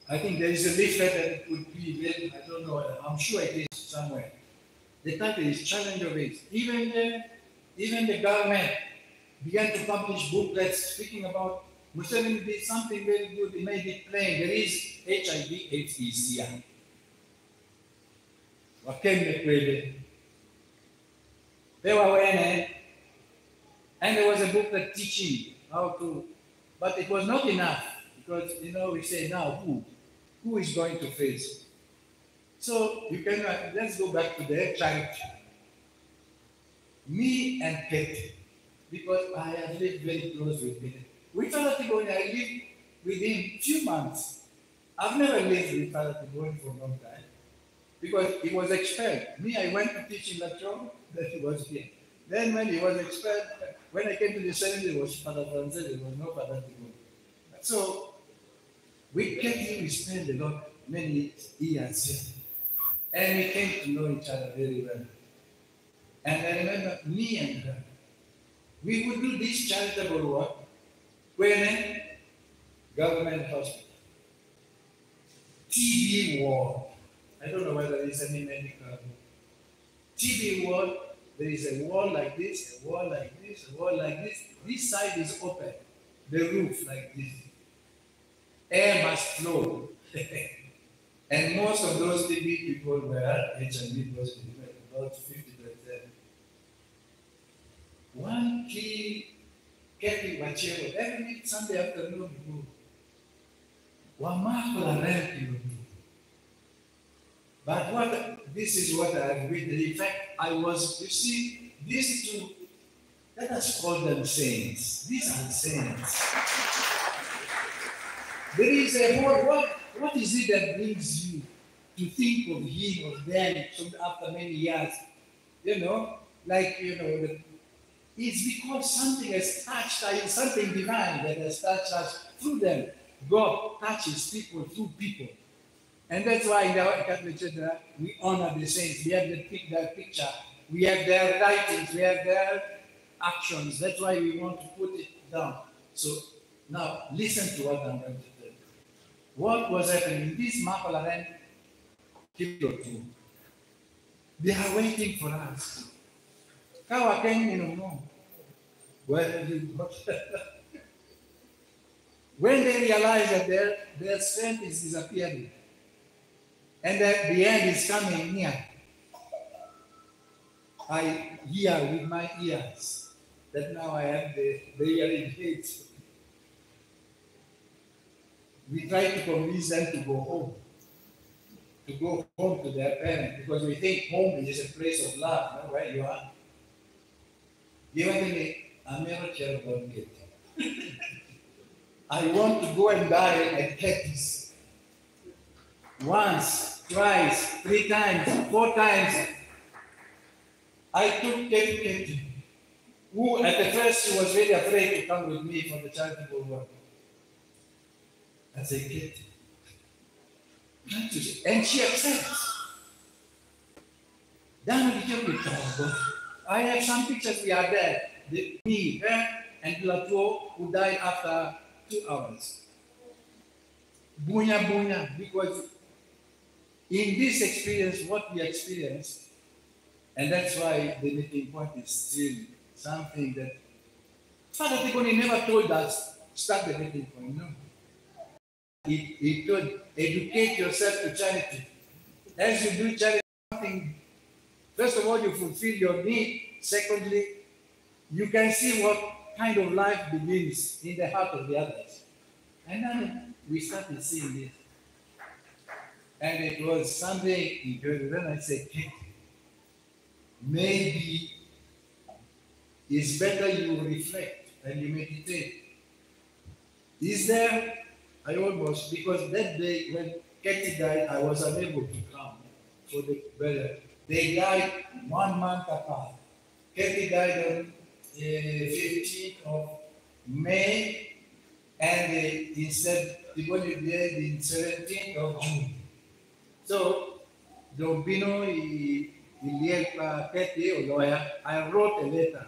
I think there is a leaflet that it would be there, I don't know, I'm sure it is somewhere. The title is Challenge of AIDS. Even the government began to publish booklets speaking about Museveni did something very good. It made it plain. There is HIV, AIDS is here. And there was a booklet teaching how to, but it was not enough because, you know, we say now who is going to face? So you can, let's go back to the charity. Me and Pete, because I have lived very close with Pete. With Father Tiboni, I lived with him few months. I've never lived with Father Tiboni for a long time because he was expelled. Me, I went to teach in Lachon, then he was here. Then when he was expelled, when I came to the seminary, it was Father Francis, there was no Father Tiboni. So we came here, we spent a lot, many years here. And we came to know each other very well. And I remember me and her, we would do this charitable work when government hospital, TB ward. I don't know whether there is any medical. TB ward, there is a wall like this, a wall like this, a wall like this. This side is open, the roof like this. Air must flow. And most of those TB people were HIV positive, about 50%. One key Kathy Wachero, every Sunday afternoon, we go. Wamakula rent. But this is what I read. In fact, you see, these two, let us call them saints. These are saints. There is a whole, what is it that brings you to think of him or them after many years? It's because something has touched us, something divine that has touched us through them. God touches people through people. And that's why in our Catholic Church, we honor the saints. We have their picture. We have their writings. We have their actions. That's why we want to put it down. So now listen to what I'm going to tell you. What was happening? This Mapalaren Kilo 2. They are waiting for us. Well, when they realize that their strength is disappearing and that the end is coming near, I hear with my ears that now I have the hearing aids. We try to convince them to go home to their parents, because we think home is a place of love, no, where you are. I want to go and die at Kathy's. Once, twice, 3 times, 4 times. I took Kathy, who at the first she was very afraid to come with me for the charitable work. I said, Kathy, and she accepts. I have some pictures, we are there. Me, her, and Plateau, who died after 2 hours. Bunya, because in this experience, what we experienced, and that's why the meeting point is still something that Father Tigoni never told us, start the meeting point, no. He told, educate yourself to charity. As you do charity, first of all, you fulfill your need. Secondly, you can see what kind of life begins in the heart of the others. And then we started seeing this. And it was Sunday in church. Then I said, Kate, maybe it's better you reflect and you meditate. Is there? I almost, because that day when Katie died, I was unable to come for the burial. They died 1 month apart. Katie died on 15th of May, and instead, Tigoni died in 17th of June. So, Dombino, Katie, or lawyer, I wrote a letter.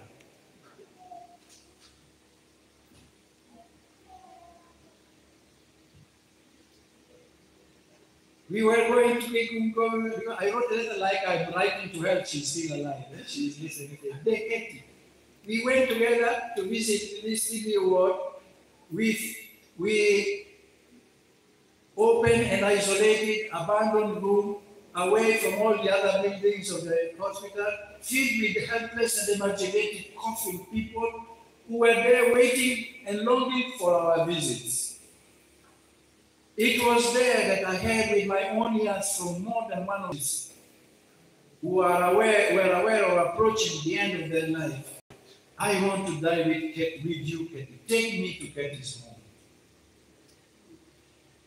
We were going to take I wrote a letter like I'm writing to her, she's still alive. She's listening to it. We went together to visit this TV ward. We opened an isolated, abandoned room away from all the other buildings of the hospital, filled with helpless and emarginated, coughing people who were there waiting and longing for our visits. It was there that I heard with my own ears from more than one of us who were aware of approaching the end of their life. I want to die with you, Katie. Take me to Katie's home.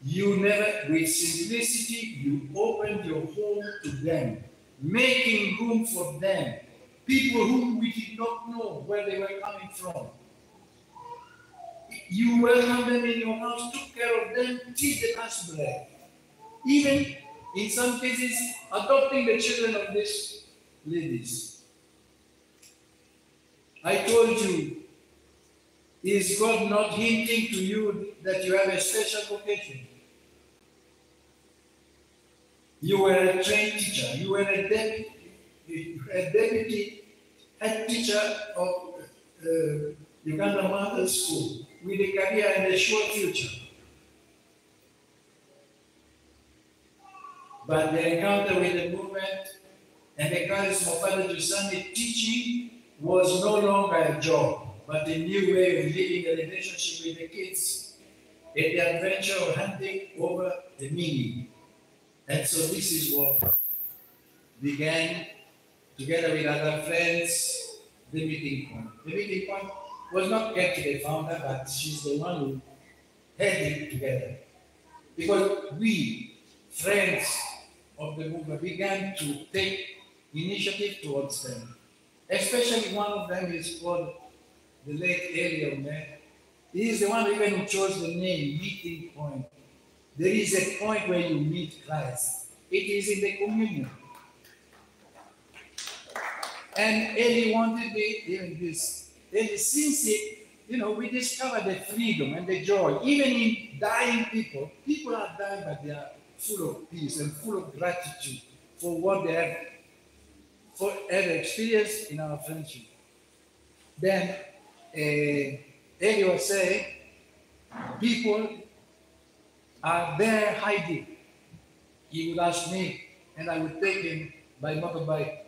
You never, with simplicity, you opened your home to them, making room for them, people whom we did not know where they were coming from. You welcomed them in your house, took care of them till the last breath. Even, in some cases, adopting the children of these ladies. I told you, is God not hinting to you that you have a special vocation? You were a trained teacher. You were a deputy head teacher of Uganda Mother School with a career and a short future. But the encounter with the movement and the charism of Father Giussani teaching was no longer a job, but but a new way of living a relationship with the kids, and the adventure of handing over the meaning. And so this is what began, together with other friends, the meeting point. The meeting point was not kept to the founder, but she's the one who held it together. Because we, friends of the movement, began to take initiative towards them. Especially one of them is called the late Eliot. He is the one even who chose the name meeting point. There is a point where you meet Christ. It is in the communion. And Eli wanted even this. Eli, since it, we discovered the freedom and the joy. Even in dying people, people are dying, but they are full of peace and full of gratitude for what they have experienced in our friendship. Then Eli was saying, people are there hiding. He would ask me, and I would take him by motorbike.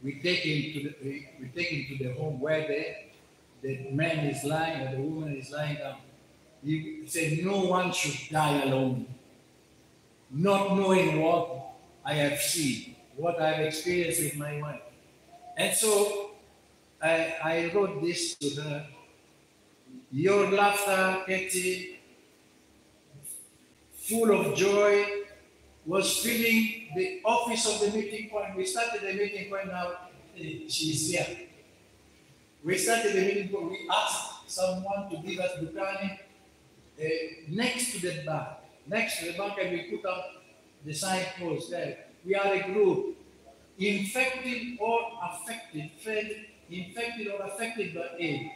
We take him to the home where the man is lying or the woman is lying down. He said, no one should die alone, not knowing what I have seen, what I have experienced with my wife. And so I wrote this to her. Your laughter, Katie, full of joy, was filling the office of the meeting point. We started the meeting point now. She is here. We started the meeting point. We asked someone to give us Bukani next to the bank. Next to the bank, and we put up the signpost there. We are a group, infected or affected, infected or affected by AIDS.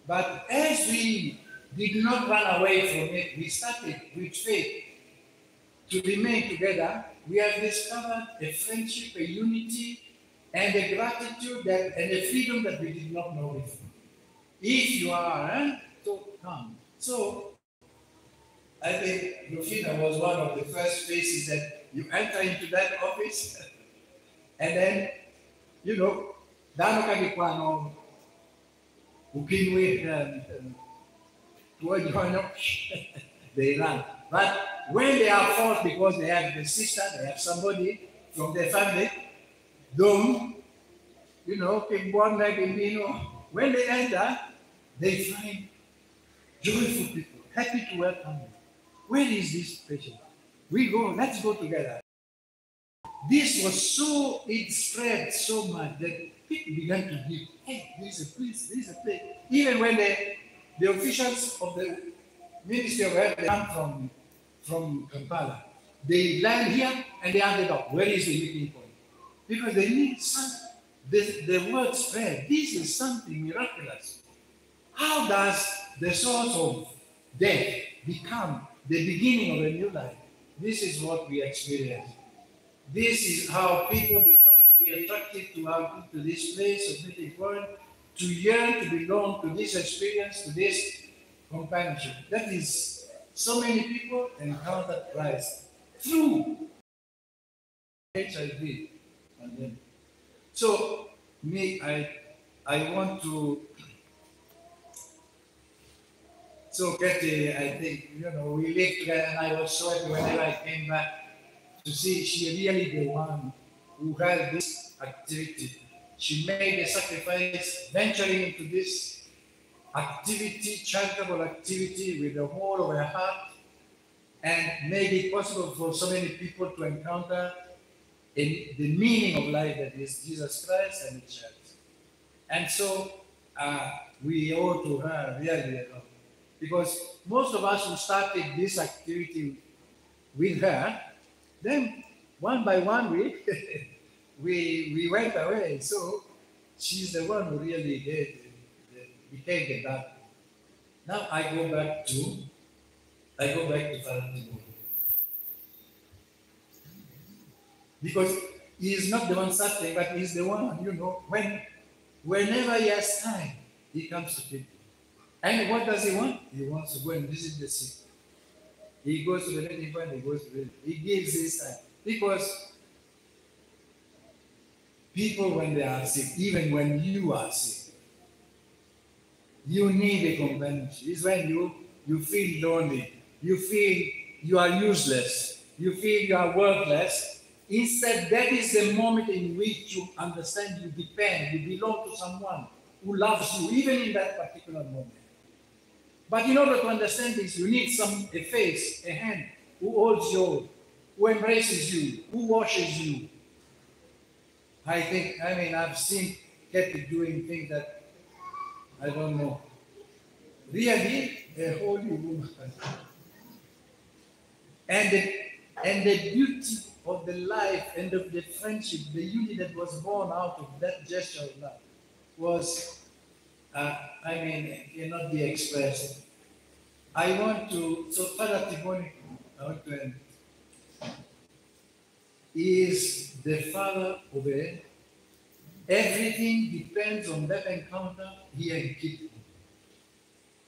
But as we did not run away from it, we started with faith to remain together. We have discovered a friendship, a unity, and a gratitude and a freedom that we did not know before. If you are, so come. So I think Rufina was one of the first faces that you enter into that office, and then, Dano Kadikwano, Ukinwe, they run. But when they are forced because they have the sister, they have somebody from their family, when they enter, they find joyful people, happy to welcome them. Where is this patient? We go, let's go together. This was it spread so much that people began to give, hey, there is a place, there is a place. Even when the officials of the Ministry of Health come from Kampala, they land here and they ask the doctor, where is the meeting point? Because they need something. The word spread. This is something miraculous. How does the source of death become the beginning of a new life? This is what we experience. This is how people begin to be attracted to this place of meeting point, to yearn to belong to this experience, to this companionship. That is, so many people encountered Christ through HIV. And then, so I want to. So Katie, I think we lived together, and I was so happy whenever I came back to see she really the one who had this activity. She made a sacrifice, venturing into this activity, charitable activity, with the whole of her heart, and made it possible for so many people to encounter the meaning of life that is Jesus Christ and the church. And so we owe to her really a lot. Because most of us who started this activity with her, then one by one we went away. So she's the one who really became the doctor. Now I go back to Valentino. Because he is not the one starting, but he's the one, whenever he has time, he comes to people. And what does he want? He wants to go and visit the sick. He goes to the meeting point, he gives his time. Because people, when they are sick, even when you are sick, you need a companionship. It's when you feel lonely, you feel you are useless, you feel you are worthless. Instead, that is the moment in which you understand you depend, you belong to someone who loves you, even in that particular moment. But in order to understand this, you need a face, a hand, who holds you, who embraces you, who washes you. I've seen Kathy doing things that I don't know. Really, a holy woman. And the beauty of the life and of the friendship, the unity that was born out of that gesture of love was, cannot be expressed. So Father Tiboni, is the father of it. Everything depends on that encounter here in Kitko.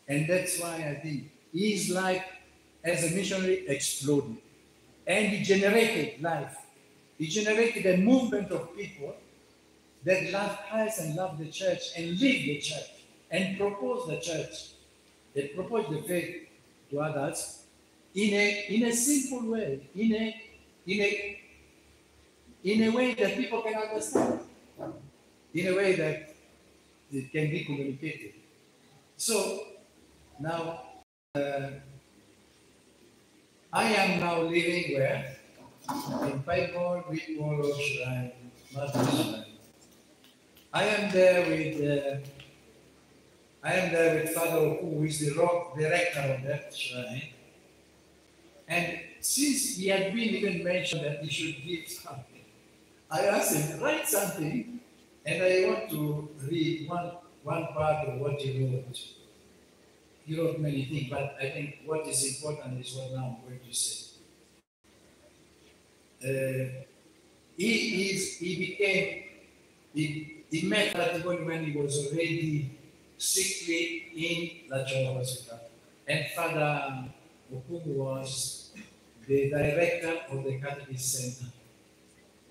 And that's why I think his life as a missionary exploded. And he generated life. He generated a movement of people that love Christ and love the church and live the church and propose the church. They propose the faith to others in a simple way, in a way that people can understand, in a way that it can be communicated. So now, I am now living where? In Paipon, Whitmore Shrine, Mother Shrine. I am there with Father Oku, who is the rector of that shrine. And since he had been even mentioned that he should give something, I asked him, write something, and I want to read one part of what he wrote. He wrote many things, but I think what is important is what now I'm going to say. He met Ratiboni when he was already sickly in La Jolla Hospital. And Father Okumu was the director of the Catechist Center.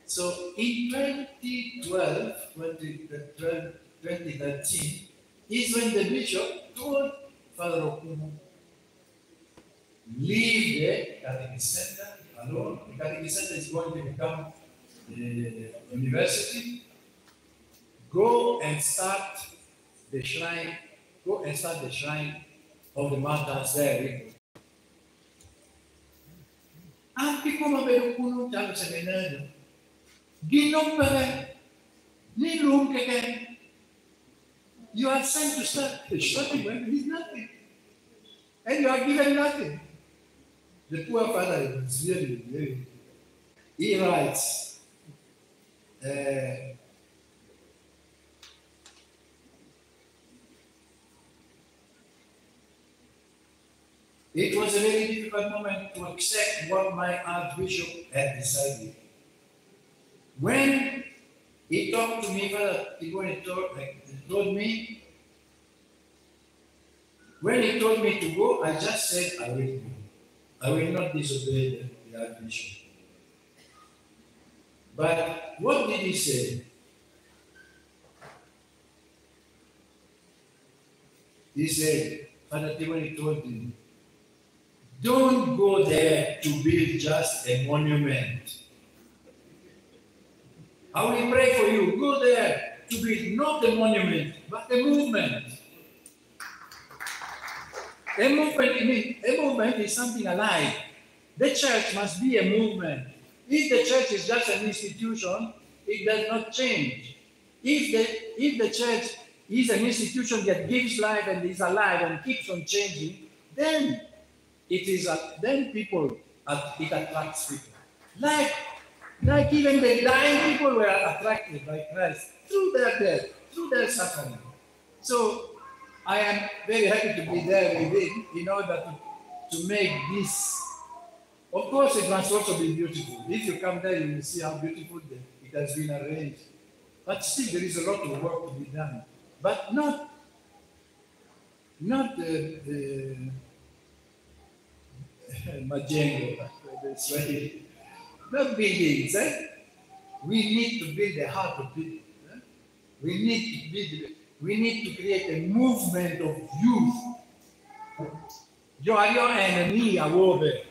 So in 2013, is when the bishop told Father Okumu, leave the Catechist Center alone. The Catechist Center is going to become the university. Go and start the shrine. Go and start the shrine of the martyrs there. Anche come avevo conosciuto il seminario, di non per ni lungo che you are sent to start the shrine when there is nothing, and you are given nothing. The poor father is really, he writes, it was a very difficult moment to accept what my Archbishop had decided. When he talked to me, Father Tiboni told me, when he told me to go, I just said, I will go. I will not disobey the Archbishop. But what did he say? He said, Father Tiboni told him, don't go there to build just a monument. I will pray for you. Go there to build not a monument, but a movement. A movement is something alive. The church must be a movement. If the church is just an institution, it does not change. If the church is an institution that gives life and is alive and keeps on changing, then then it attracts people. Like even the dying people were attracted by Christ through their death, through their suffering. So I am very happy to be there with him in order to make this. Of course, it must also be beautiful. If you come there, you will see how beautiful it has been arranged. But still, there is a lot of work to be done. But not Majengo, not buildings. We need to build the heart of people. We need to build We need to create a movement of youth. Yo are your enemy, any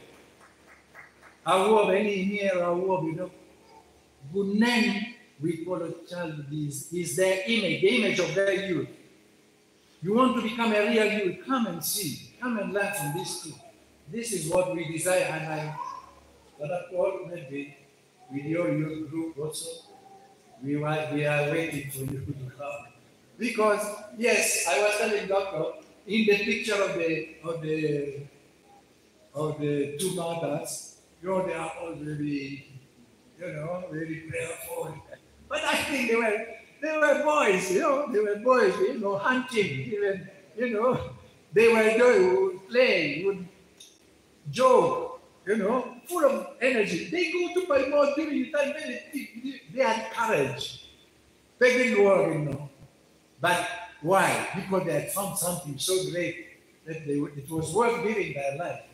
near you know. Good name we call a child is their image, the image of their youth. You want to become a real youth, come and see, come and learn from this too. This is what we desire, and maybe with your youth group also, we are waiting for you to come. Because yes, I was telling Doctor, in the picture of the two mothers, you know, they are all very, you know, very prayerful. But I think they were boys, you know, hunting, even, you know, they were doing, play, would joke, you know, full of energy. They go to Palmore during the time when they had courage. They didn't work, you know. But why? Because they had found something so great that it was worth giving their life.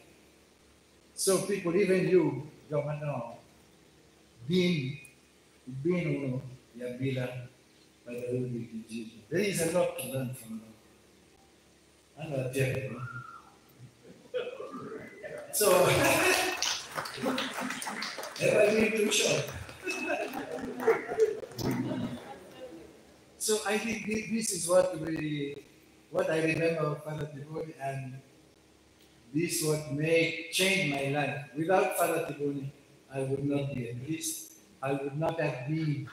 So people, even you, don't know, being Yabila by the Holy Jesus. There is a lot to learn from them. I'm not telling you. So, never been too short. So I think this is what I remember of Father Tiboni, and this what changed my life. Without Father Tiboni, I would not be a priest. I would not have been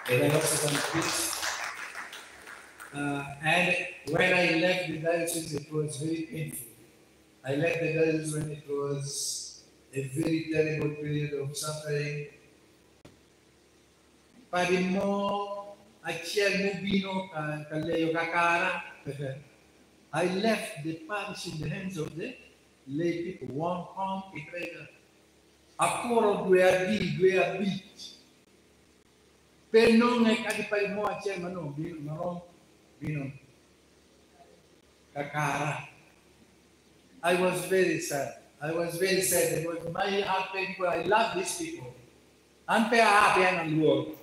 a philosopher priest. And when I left the diocese, it was very painful. I left the diocese when it was a very terrible period of suffering. Parimo, Achiel Mubino, Kaleo Kakara. I left the parish in the hands of the lay people. One come, Akoro due a beach. Per non è che parimo Achiel Mano, Bino, Kakara. I was very sad. It was my heart painful. I love these people. Ampe apian ang luog.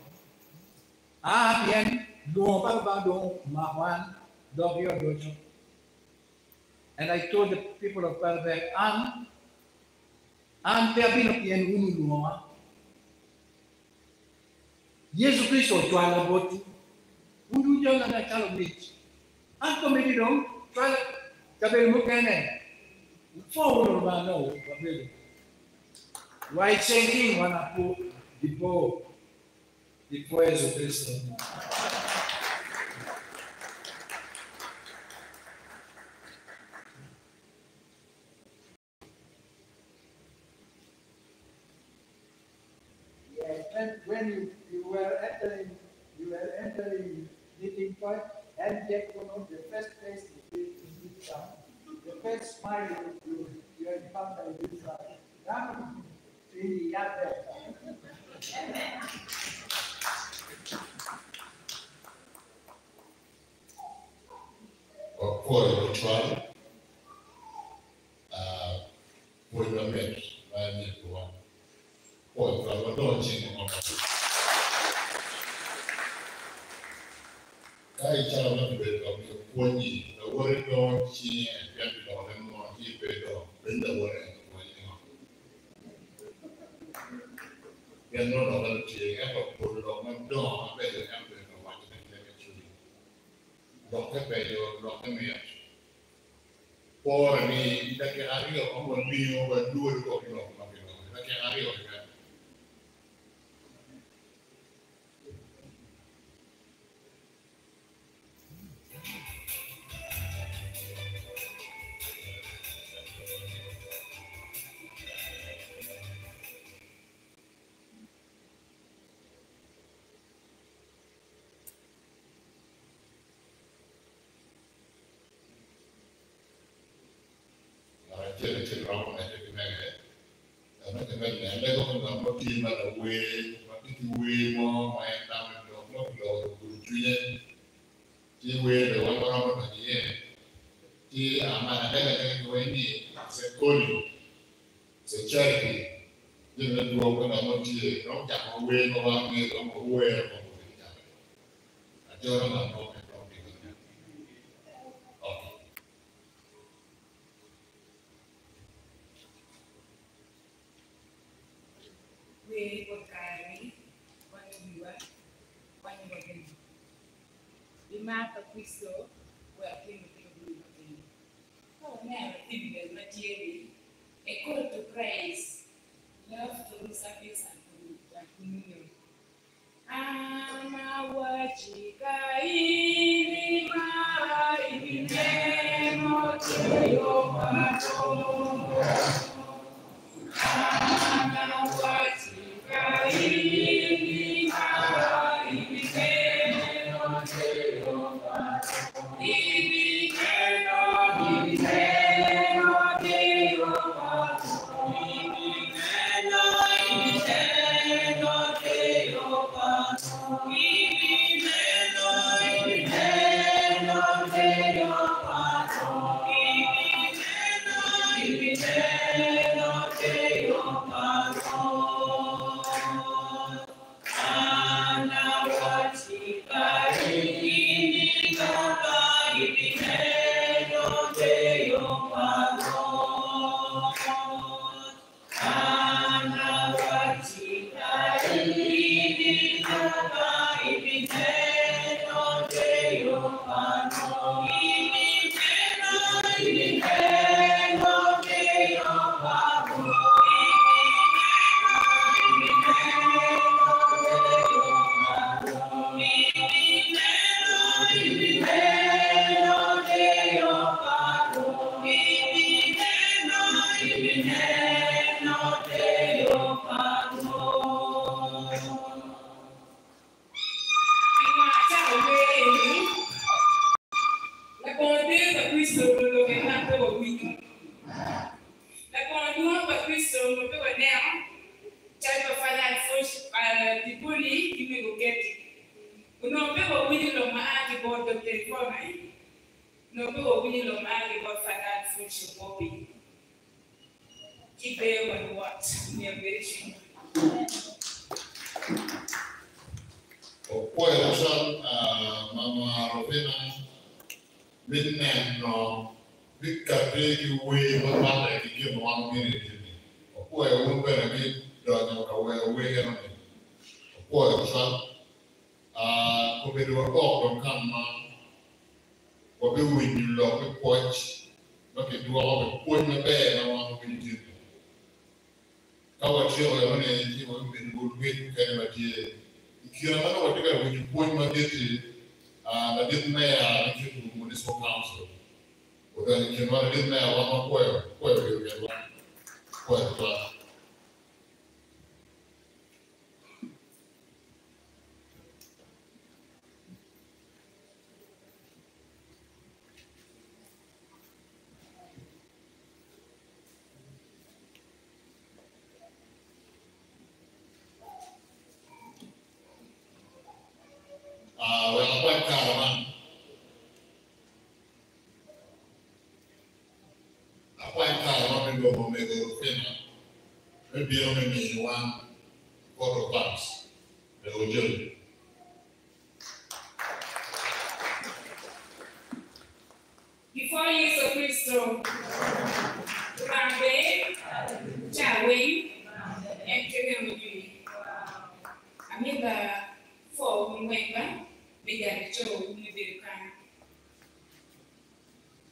Apian luog pa do mawan dogyo dojo. And I told the people of Palbek, ampe abinopian unu luog. Yesu Kristo tuala botu. Unu jala na chalo beach. Anko medidong tuala kabel mukene. Forward ba no, kabel. Why changing wana po dipo Yesu Kristo. Yeah, when you were entering meeting point, and get one of the first place in this town, the first smile you encounter in this town. Now, really, For the trial, for the match, I need to one. For the launching on I tell them that when you the word don't see and get it on them on keep it on, then the word and not all the ever put it on my door, I bet the emperor of what Doctor Pedro, Doctor Mears. For me, that can hurry up on me over do it of your that can hurry up. Trên rộng này cái này nó cái này này đây có phần làm nó chi mà là quê mà cái quê mà em ta mình được nó đồ chuyên chi quê rồi quan quan nó là gì chi mà là đây là cái quê gì sẽ côn sẽ chơi thì nhưng mà đồ cái nào nó chi nó chặt một quê nó làm như nó một quê nó một cái chặt cho nó làm một cái ke portare quando viva quando va bene. Rimata questo vuoi che mi dica bene. Oh, now the material a call to praise, love to service and communion. Anawachika ilima inemo teyo mato. Anawachika ilima inemo teyo mato. Mama Rovena, midnight no, big cafe way, what matter if you give 1 minute. Boy, I won't better be done away. Boy, son, we do a walk from come, what do we do? Love the porch, look at all the point my bed. I want to be. Our children, you have been good with kind of a you know what when you point my duty, I didn't mayor into municipal council. But then you know, I didn't mayor one where you get one. Well, quite caravan. A quite caravan go home and go to maybe only 1 quarter bucks. They will do. Before you so Christo, Rambe, Chawing, and Trigonometry. I mean the 4 member. Began to show me the kind.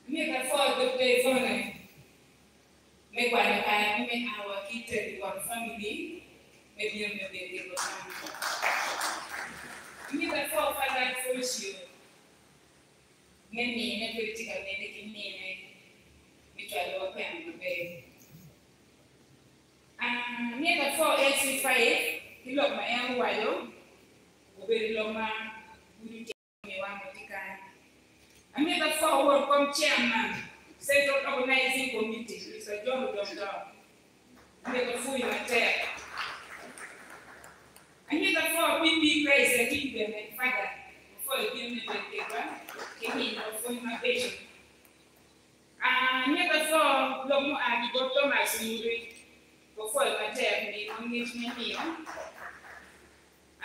Make a fall to play for them. Make one I make our kids one family, maybe on the day. Make a fall for that first year. Many in a critical medical name, which I will pay on the bed. Make a fall AC5, he looked my own while, very long man. I made a forward from chairman, Central Organizing Committee, Mr. John Dondon. I made a full attack. I made a forward PP Grace and give them and father before you give me the paper, give me for my patient. I made a forward Lomo and got Thomas Muri before you attack me on this meal. I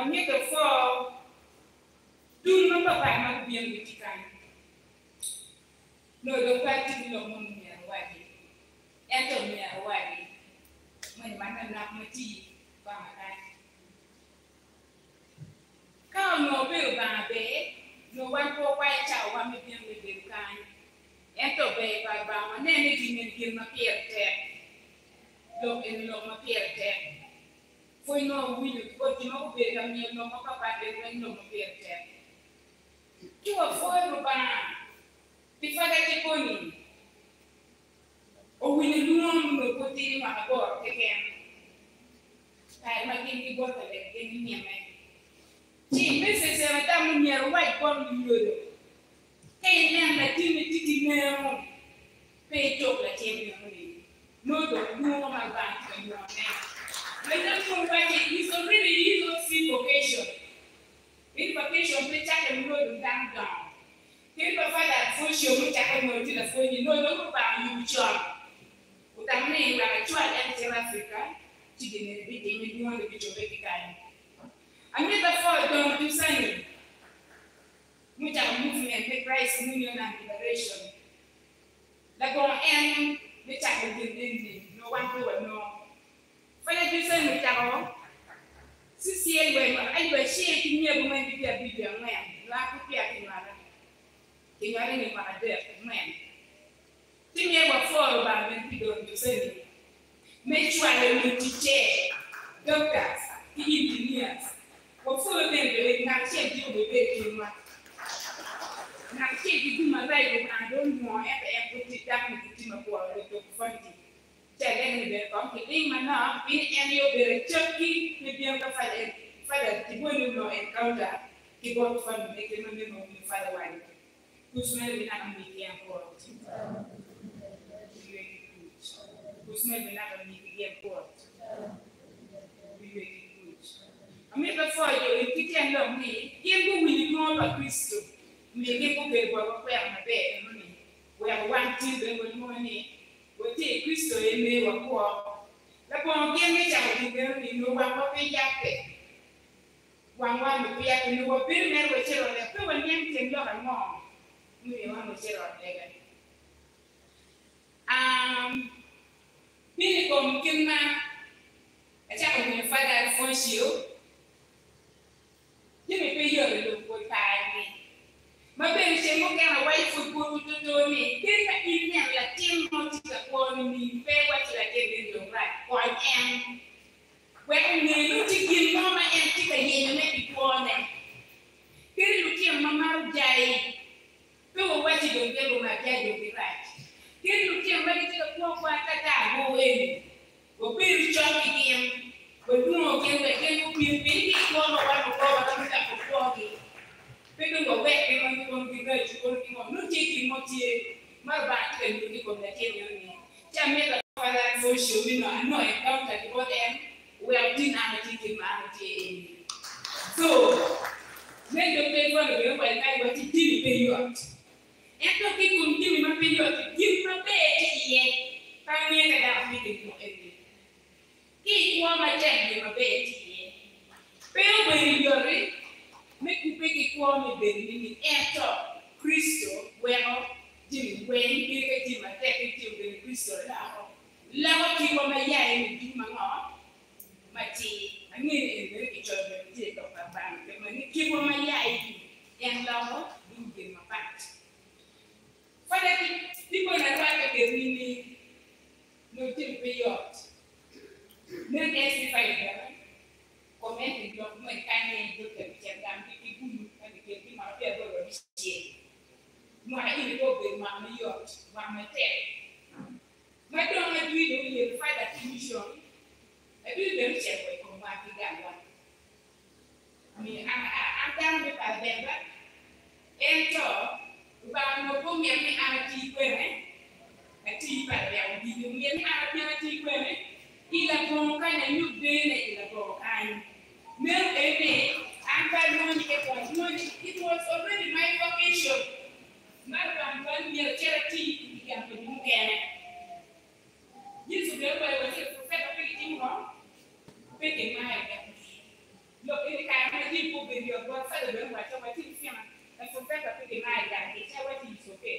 made a forward. Do remember by my being with the kind. No, the party no money and wadi. Enter me a wadi. My man and not my tea, ba kai ka no be ba be no wan ko kwai cha wa me bien me be kai ento be ba ma ne ne din ma pierte lo en lo ma pierte foi no wi ko ti ma be ka mi no ma pa be no ma pierte tu foi ba ti fa da ti poni o wi ni no ko ti ma bo ke ken ai ma kin ti bo ka le ke ni me ti me se ta mu ni ro wa ko ni yo ke ne na ti ni ti ne mo pe to la ti ni mo ni no do no ma ba ti no ne let us know why it's already easy vocation in vocation pe cha ke mo do down ke ba fa da fo shi mo cha ke mo ti la fo ni no ba yu job utamne wa chwa ya South Africa ti de ne bi de ni mo de bi to be kai ami da fo don tu sani mo cha movement the Christ Union and Liberation la go en me cha ke de no one to no fala tu sani cha ko si elwe ai ba shi ti nye bu men bi ya men la ku pia ti mara ni ma de men ti nye wa fo ba men bi do tu sani me chwa le teacher doctors engineers wa fo le de na che ti o be ti ma na che ti du ma dai na do mo e ko ti ta mi ti ma ko le to fanti chere ni be ko ki ma na bin en yo be chaki ni bien ka fa ti bo ni no encounter ki bo fan me ke ma me mo ni fa da wa ni kusme bi na mi ki en ko kusme bi na mi ki en ko ami ba fo yo ki ti lo mi yen bu wi mo ba Kristo mi ke ko be bo ko ya na be ni we are one team be mo ni we te Kristo e me wa ko la ko nge me cha ni be ni no wa ko pe ya pe wa mi pe ya ni wo be me we che ro le pe wa ni te lo ka mo mi wa mo che ro le ga ni ko mkina acha ko ni fa da fo shio ni me pe yo le ko pa ni ma be che mo ka na wa fu ko to ni ke ka ni la tim mo ti ka ko ni pe wa ti la ke ni lo ra ko en we ni lu ti gi mo ma en ti ka ye ne bi ko ne ke lu ti ma ma jai pe wo wa ti do ke lo ma ja do bi ra ke lu ti ma ti ka ko ta ta go en wo pe ru cho ki em wo du mo ke we ke lu pi ki ko no wa ko wa ta ko ki pero lo ve que con que no tiene mo tie ma ba ke ni ko na ke ni ja me la para fo show mi no encounter the body we are doing anything ma tie so me do pe ko le ko kai wa ti ti pe yo e to ki kun ti ma pe yo ti ma pe ye pa ni ka da mi ke ko e ki ko ma je ni ma pe ti ye pe o be yo ri me kupe ki kwa me beni ni eto Kristo weno jimi wen ki ke jima te ke ti beni Kristo la ki wa ma ya ni di ma ngo ma ti ani ni ki cho be ti ko pa ba ke ma ni ki wa ma ya ni en la ho du ge ma pa fa de ti ko na ra ke ni no ti pe yo ne ke si fa ya comment yo mo kanye do ke changam ki gulu ani ke ti ma pe do ro chi mo ai do be ma mi yo ma me te ma do ma du do ye fa da mission e bi be che ko ma ki ga wa mi a dan be pa be ba ento ba no ko mi mi a ti ko ne a ti pa ya di mi mi a ti ko ne ila ko ka na yu be ne ila ko kan no ebe anta no ni ke ko no it was already my vocation ma ban ban ni charity ya ko mu kene yesu be ko wa se ko ka pe ti mo pe ke ma ya lo e ka ma di ko be yo ko fa de wa ta wa ti fi ma e ko ka pe ke ma ya ke cha wa ti so ke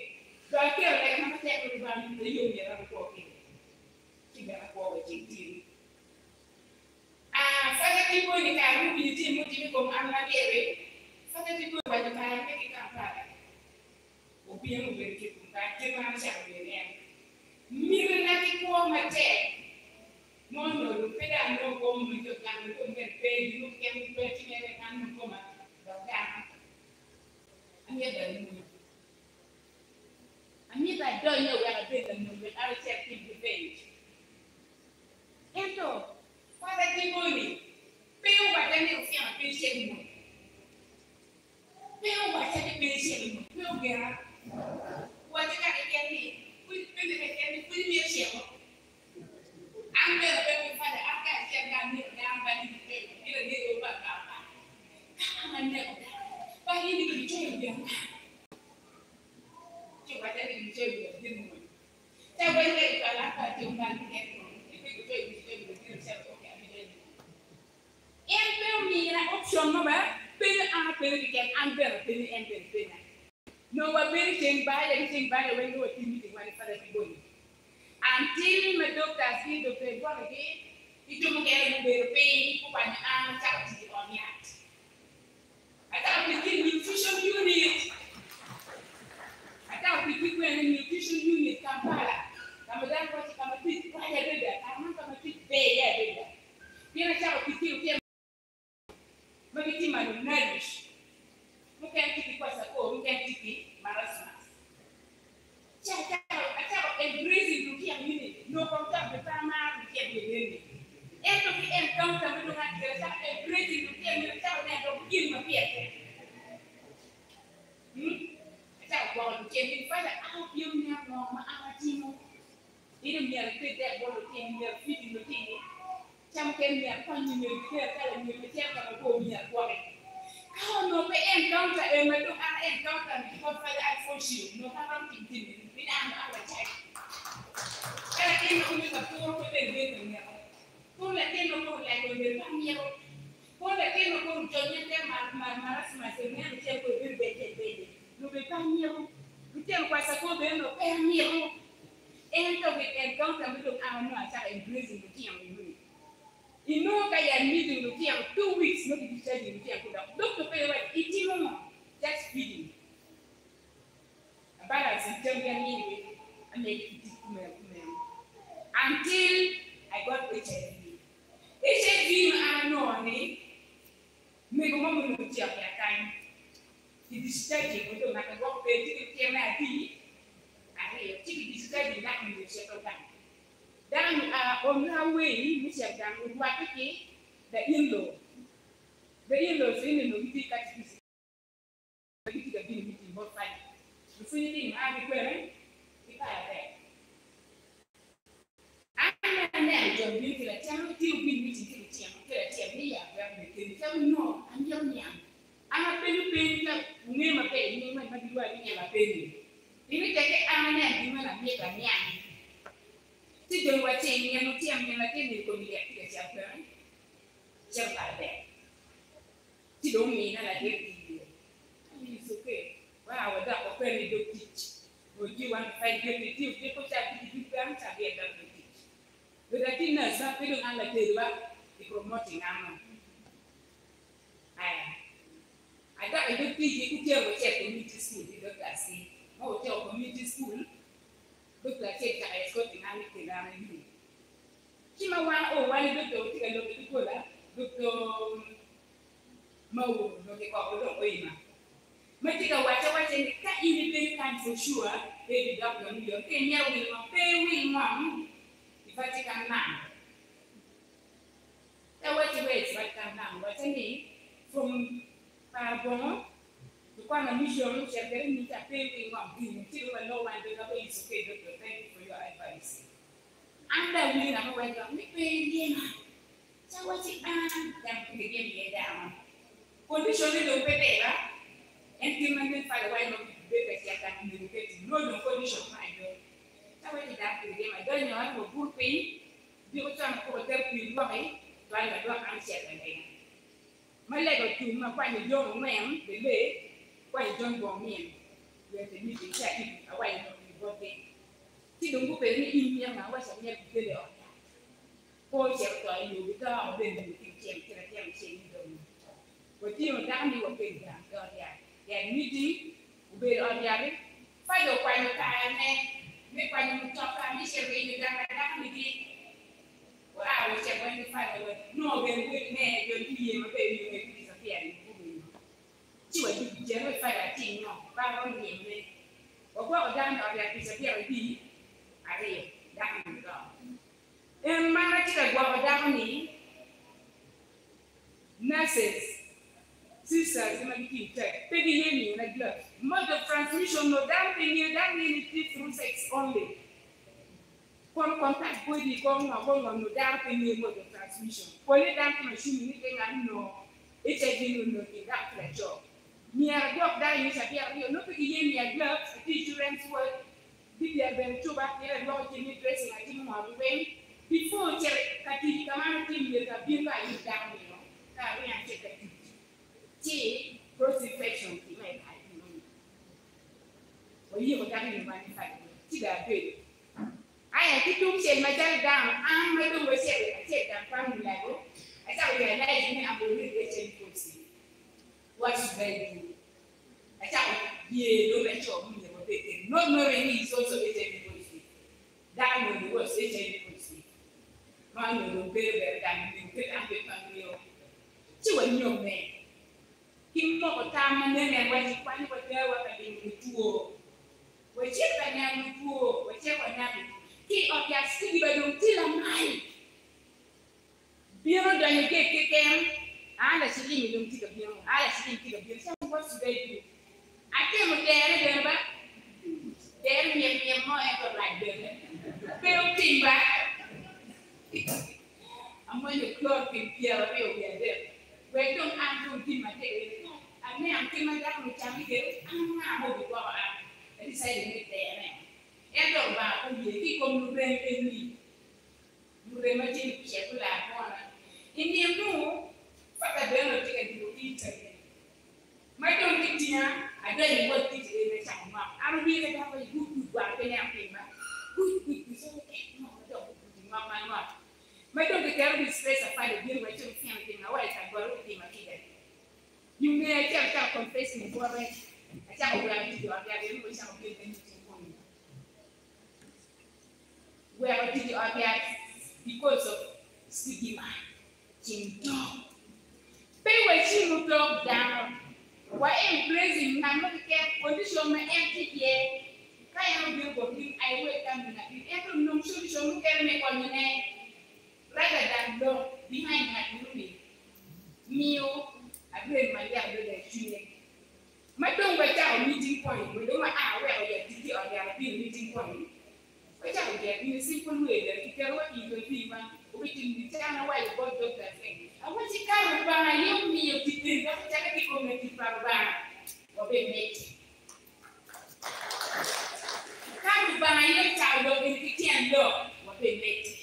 do ke o le ma te ko ba ni yo ni ra ko ke ti ga ko wa ti ti como am na debe fata ti ko ba ta ka ke ka pa o bien o bien ke ta ke ma sa bien mi na ti ko ma te mo no lu pe da no ko mo to kan ko ke pe lu ke mi pe ti ne kan ko ma da ka ani da ni ani ba do ne we are be da no we are checking the page ento fata ti ko ni pe o ba ta ne o fi an pe se mo pe o ba ta ne pe se mo pe o ga wa ta ka ke ni ku pe ne ke ni ku ni se mo I'm going to be for the Afghan down by the day. It'll get you back out. I'm never. But you need to change them. So, what I didn't show you, didn't we? So, when they got up at you, man, if you could show you, yourself, okay, and tell me an option number, pay and pay again, and better pay and pay. No, what anything by anything by the way, you were meeting when it's going. Until my doctor see the paper again, it took me a little pain for an anxiety on that. I thought we did nutrition unit. I thought we did when nutrition unit Kampala. I'm a damn what I'm a bit why I did that. I'm not a bit big. Then I thought we did maybe team and nourish. We can't keep it because we can't keep it marasmus. Embracing to care unity. No contact with Tama, we can't be unity. And to be encountered, we don't have to embracing to care unity. Don't give my fear. That's what we can find out. You know, our team. Didn't mean to take that one thing, you're feeding the thing. Some can be a funny, you're telling me, you're telling me, go me at work. How no pay encounter and we don't have encounter because I force you. No have to continue. We don't have a check. I can't only the poor for the living. Who let them know like when they come here? Who let them know to join them? My marasmus and man check will be better baby. No be come here. We tell what's a good and no pay here. And so we encounter we don't have no attack in prison with him. You know, I am meeting with him 2 weeks, not to be studying with him. Look to pay like 18 months, just feeding. A balance in Germany, and make it until I got HIV. HIV, I don't know, make a moment of time. It is studying, we don't have to walk there to the KMID. I think it is studying that in the settle down. Then on our way, Mr. Dan would want to take the in-law. The in-laws in the meeting that is the meeting both sides. The feeling I'm requiring, if I have that. I'm not going to the town till we meet in the town. Tell me, no, I'm young. I'm a penny that name a penny, but you are in a penny. If you take it, I'm an empty man, I'm here, I'm young. Si je vois tiens il y a un tiens il y a un tiens comme il y a qui est chapeur c'est pas vrai si donc il y a la directive it's okay voilà on doit faire les deux teach you want to find directive il faut ça qui dit bien ça vient dans le teach le directive ça fait donc la télé et promoting am I got a good teach écouter au community school de classer moi au community school look like it is got in anything around you. Chimawa, oh, one look to take a look at the cola, look to Mo, no, they call it Oima. Matica, whatever in the cat, you can for sure, baby doctor, you can yell with my pay, mom, if I take a man. That was the way it's right down. What I mean, from Parbon. Kwa mission, she had very neat a paying one thing until no one did not it's okay, doctor. Thank you for your advice. And then we never went on the pay. So what's it? Then we give me down. Condition little pay, and demanded by the way of the baby that can communicate. No condition, my girl. So what did that to them? I don't know how to good pain. The other time for them to worry, while I don't answer them. My leg or two, my find a young man, the leg. Why don't go me? We have to meet in checking away from the body. See, don't go any Indian, I was a near to get it on. Boy, you without then you can change them. What you know, down you were big down. They meeting, obey on the other. Find a kind of time, make one of the top and mission way down and again. Well, I will check when you find a way. No, then good man, you'll be able to disappear. She was generally find a thing, no, but on him. Or what down or that disappear with me. I read down the dog. And my chicken go down me. Nurses, sisters, and keep check. Peggy Yemi and a glove. Mode of transmission, no damn thing, you damn need through sex only. Contact body going on, no damn thing, mode of transmission. Only damn machine, anything I know. It's a genuine looking that for a job. Near a job that you shall be no Peggy Yemi a glove, a teacher and work. Did you have been too back here and watching me dressing like him on the way? Before Kati, come on, you have been like you down here. We are taking tea, crucifixion, well, you were getting money. See that good. I had to say my dad down, and my daughter said, I take that family level. I thought we had me, I will read the pussy. What's very good? I thought, yeah, don't let your money were taken. Not knowing me is also a pussy. That one was a pussy. Man will be better than you get up with family. She was young man. He more time and then when he finally was there, what I did with two. Whichever I am poor, whichever I am, he of your city, but don't tell a mine. Beyond the gate came, I let you don't take a bill. I let you take a bill. So what's the day? I came with there, there me more ever like them. Bill came back. I'm going to close in Pierre, we are there. We don't have to give my day. I mean, I'm coming down with Tammy. I'm going to go out. I decided to make there. And don't buy a keep on the brain in me. You imagine people like one. In the room, Father Bernard take to eat again. My don't think here, I don't know what this is in the town. I don't really have a good back and everything. Good, so no, I don't put my mouth. My don't get every stress I find a bill where you can't think my wife. I got everything my kid. You may tell confessing for it. I tell you, I do. I don't wish I would give anything for you. Where did you get because of stigma? Jim Dog. Pay what she would drop down. Why am praising my mother care condition my empty here? I am building, I wait and every no solution who can make on your name rather than look behind my movie. Meal, I blame my dad with a shooting. My don't wait out meeting point, we don't matter where we are thinking or they are being meeting point. Which I will get in a simple way that you can work in the fever, which in the town away about doctor thing. I want to come by you, me, of people, don't tell people make it from or they make it. Come by your child of the can look what they make it.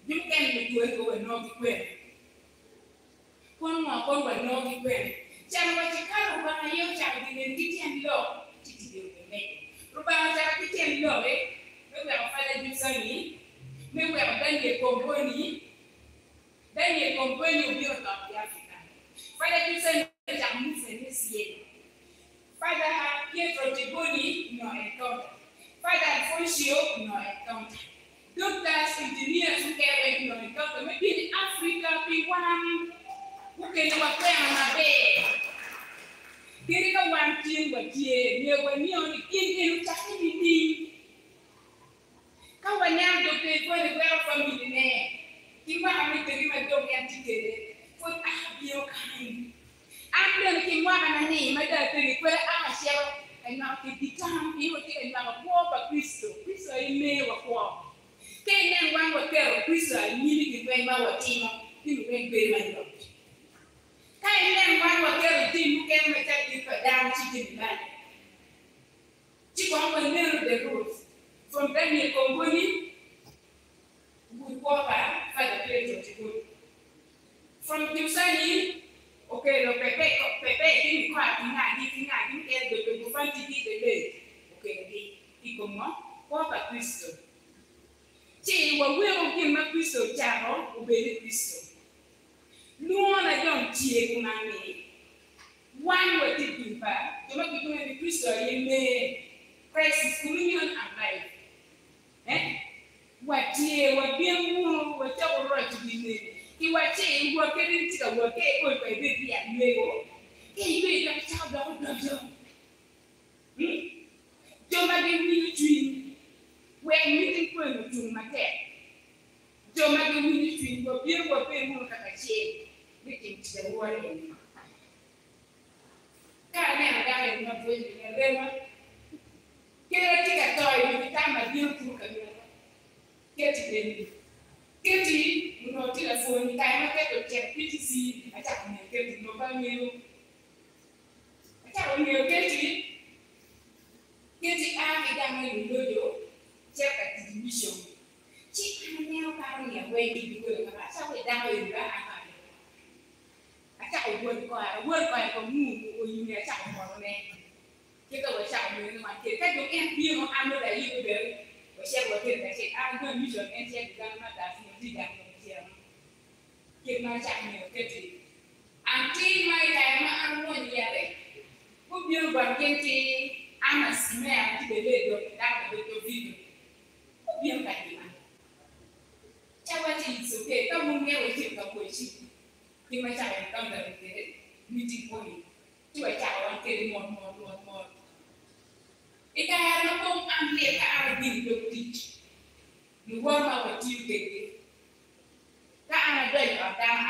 You can make you go and not quit. One more, one will not be quit. Tell what you come by your child in the can look, you make it. About that, can love it. Maybe I'm finding you sunny. Maybe I'm Daniel Company. Daniel Company will be on top of Africa. Father, you send a movement this year. Father, Pietro Tiboni, no encounter. Father, Alfonso, no encounter. Doctors, engineers who can no encounter. Maybe in Africa, be one who can work on my bed. Getting a one thing, but here, near when you're on the Indian Chakini. Come on now, to pay for the well family name. He might have to give a dog antiquated. For your kind. I'm going to give one and a name. I don't think where I shall and now take the time. He will take another poor but Crystal. Crystal, you may have a poor. Can then one will tell Crystal, immediately when our team, he will make very my love. Can then one will tell the team who can make that down chicken man. Chicken will narrow the rules. From Daniel Company, we walk back for the place of the good. From Tusani, okay, the Pepe, give me quite in the fancy the lake. Okay, he come on, walk at Crystal. Say, what will give my Crystal channel, obey the Crystal. Luona don't cheer money. One way to do that, to make you a Christian, you may crisis, communion, and life. Eh? What year, what being wrong, what double right to be made. You are saying, what getting to the work, what by baby and Lego. Can you make that child out of them? Don't make me dream. We're meeting point to my head. Don't make me dream, but be able to pay more than a shame. Making to the world. Can't never not waiting a lemon. Get a ticket toy every time I deal through a get it. Get it, you know, telephone, time I get to check PTC, I can't get it, no value. I can't get it. Get it out of the window, check at the mission. Check now, carrying a way to be good. I shall wait down in that. I can't work by a moon or you may attack for me. Get over shout me in my kid. Can you can't be on under the you bill? Or share what I say, I'm going to mission and check the gun that you did that here. Get my jack me a kitty. Until my time, I'm 1 year. Who you by getting? I'm a smell to the lady down with your video. Who you like me? Charity is okay. Come on, here with him, the question. He might have encountered it, meeting point. To a child, getting more. If I had not come and later, I would be able to teach. You want our team baby. That I don't know down.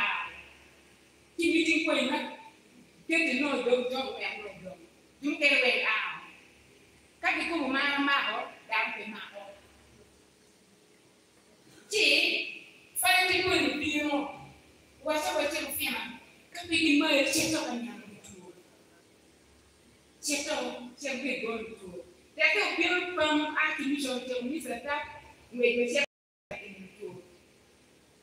Keep meeting point. Get to know your job and no job. You can wait out. Các cái cô mà đang phải mặc rồi. Chị phải đi quên được đi không? Qua sau cái chuyện phim mà các vị mời chết cho anh em được chùa. Chết cho xem việc rồi được chùa. Thế cái việc bằng artificial intelligence là người sẽ được chùa.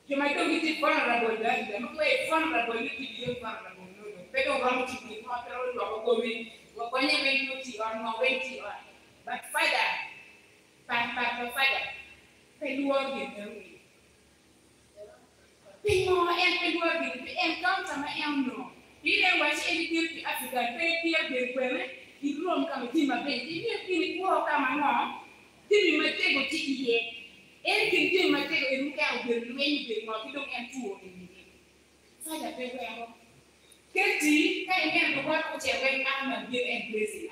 You might don't get it vulnerable then. The way vulnerable you be vulnerable. Pero vamos to be popular or go in. When you make duty or no waiting or but father, they work in the way. People and working and come to my own no. He didn't watch anything to Africa, pay the women, he won't come to my bed. If you walk on my mom, didn't my table to eat. Anything did my table in count with anything or you don't have two in me. Father, very well. Getty, I am the one which I went out and give and blessing.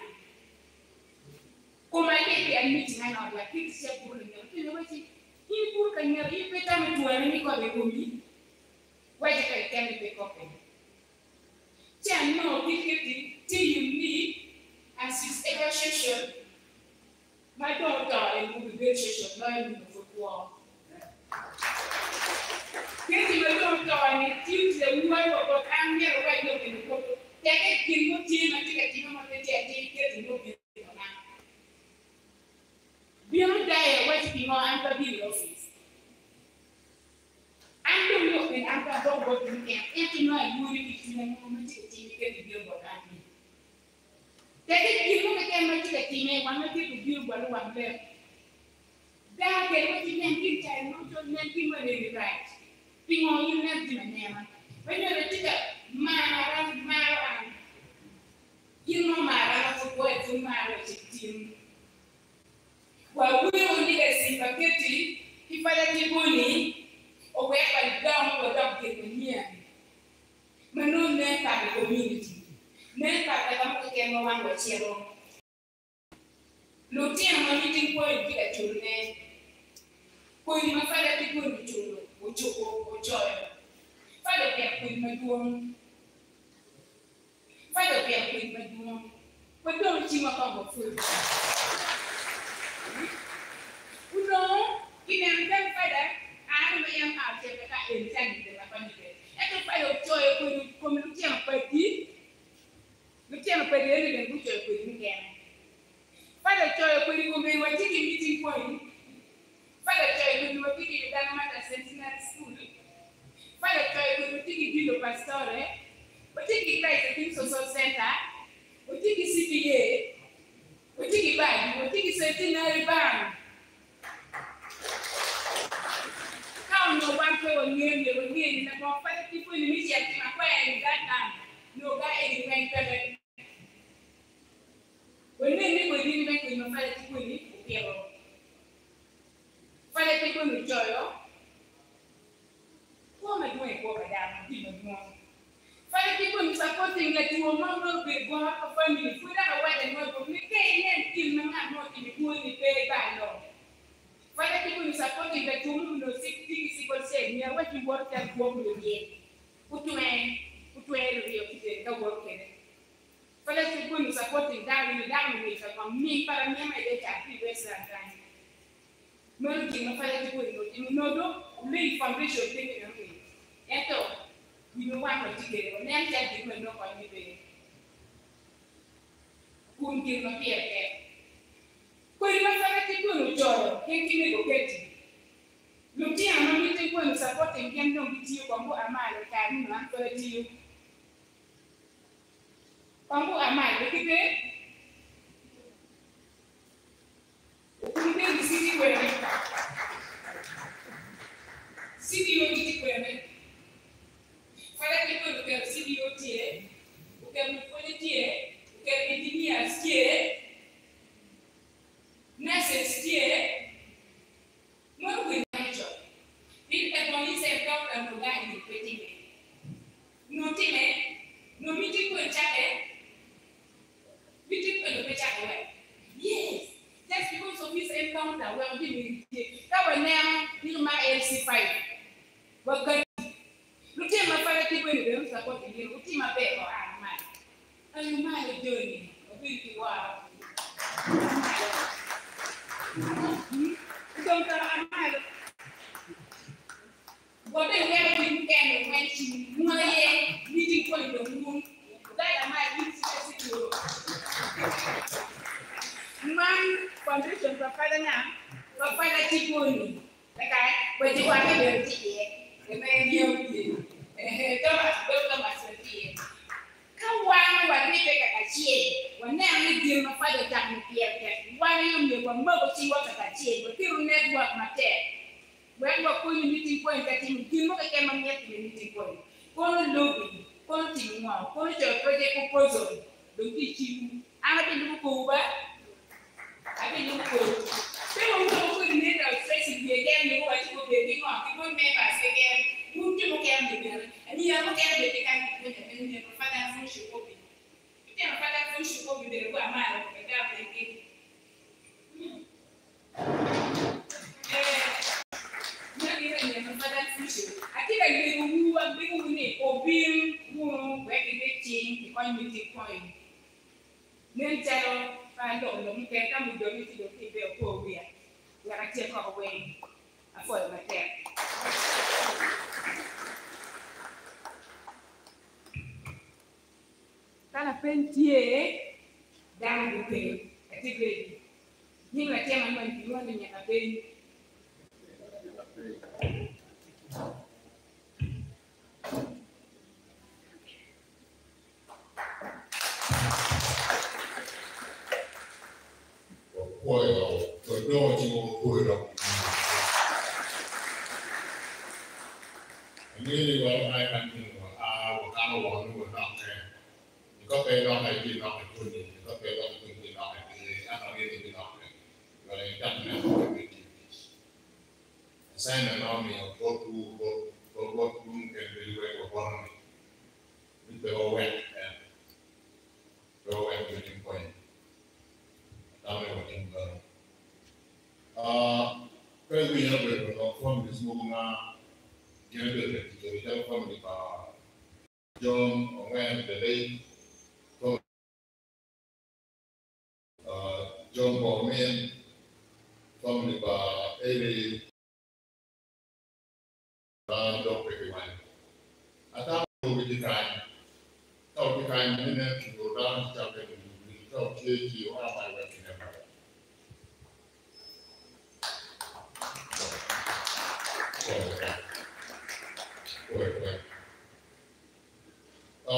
Come I get the meeting and I'll like it, said, you know what? He put a year, he put time to any copy for me. Why did I tell you the copy? Jan, no, he till you need as his ever session. My daughter and will be very session, learning the football. Getting a daughter and it gives the woman of I'm here right now in the photo. Take it, give no team and take a team of the get no people. Beyond there, waiting on under the office. I'm doing looking after dog working camp. If you know I would be in a moment to get the bill for that. Take it, you look again, my team, one of you to build one left. That get what you can give time, not to let people in right. People you left in a name. When you're a ticket, man, you know, my for what to marriage team. Well, we only get sympathetic if I let you money or where I down or up getting here. Manu men at the community. Men at the American one was here. Lieutenant meeting point to get your name. When my father to go to or joy. Father kept with my doom. Father kept with my doom. But don't see my cup of food. No, in a father, I am out there intended the family. Every father of joy will come to Tiam Petty. The Tiam Petty and Butcher with me again. Father Joy will come in what taking meeting point. Father Joy will be taking the Dynamite Sentinel School. Father Joy will take it to the pastor, but take it right at the social center, we take it CPA, we take it back, we take it centenary bank. No one so near the beginning, the more people in the media came away that time. No guy anywhere better. When they didn't make with no fight people in the fight people in the joy. What am I doing for that? Fight people in supporting that you will not be going up a family. Put out a wedding, but we can't give them not in the pool in the pay by law. Fight people in supporting that you will know 60% near what you work at work again. Put to end the work. Fight people in supporting down with from me, but I'm my data previous time. No king of fight people in no leave foundation thing. Eto, we don't want to take it. Never take it no on the way. Couldn't give no fear. When you are to joy, can't you get it? Looking at no meeting when supporting him, no with you, Bambo Amal, can not for you. Bambo Amal, look at it. We did the city where I city where Para people who can see you here, who can put it here, who can engineers here, nurses here, no with nature. If everyone is a doctor, no guy in the no team, no meeting with chat, meeting with the chat away. Yes, just because of this encounter, we're giving it. That was now, you might LC5. But look at my father people in the support you. Look at my baby, I'm mad. I'm mad at doing it. Wow. Don't I'm mad. What they have been getting when she meeting for the moon. That I might use to man foundation for father now. For father people. Okay, but you are here. The man you. Thomas, Kawan, what we take a chain. When now we deal my father down here, why you were mother see what a chain, but you network my tail. When you're going meeting point that you know I came yet to the meeting point. Go to lobby, continue, go to your project proposal. Don't teach you. I've been looking over. I've been looking over. They won't go with me, stressing the again, you want to go baby on, people make us again. Who do you can do? And you have a candidate can be the father fish will be. You can father fish will be the one mile of the garden. Not even the father fish. I think I will move a big unit or being who where they change on meeting point. Then tell find out you can come with the meeting of people who we are actually away. I follow my tag. Kana pentie dan bukti, etiket. Ni macam mana tuan ni yang ada. Kedua cuma boleh. Ini orang akan kalau orang tu nak có thể đó là gì đó là quân gì có thể đó là quân gì đó là gì anh nói gì đó là gọi là trăm năm của cái gì sai nó mình có cũng cái gì vậy của con mình biết đâu vậy đâu vậy cái gì vậy tao mới nói chuyện đó cái gì nó về nó phong cái số mà cái được thì cho phong đi vào John ở ngoài về đây John Borman from the area dog everyone. I thought we did kind. Talk the kind of minute to go down to talk and talk to you how my working about.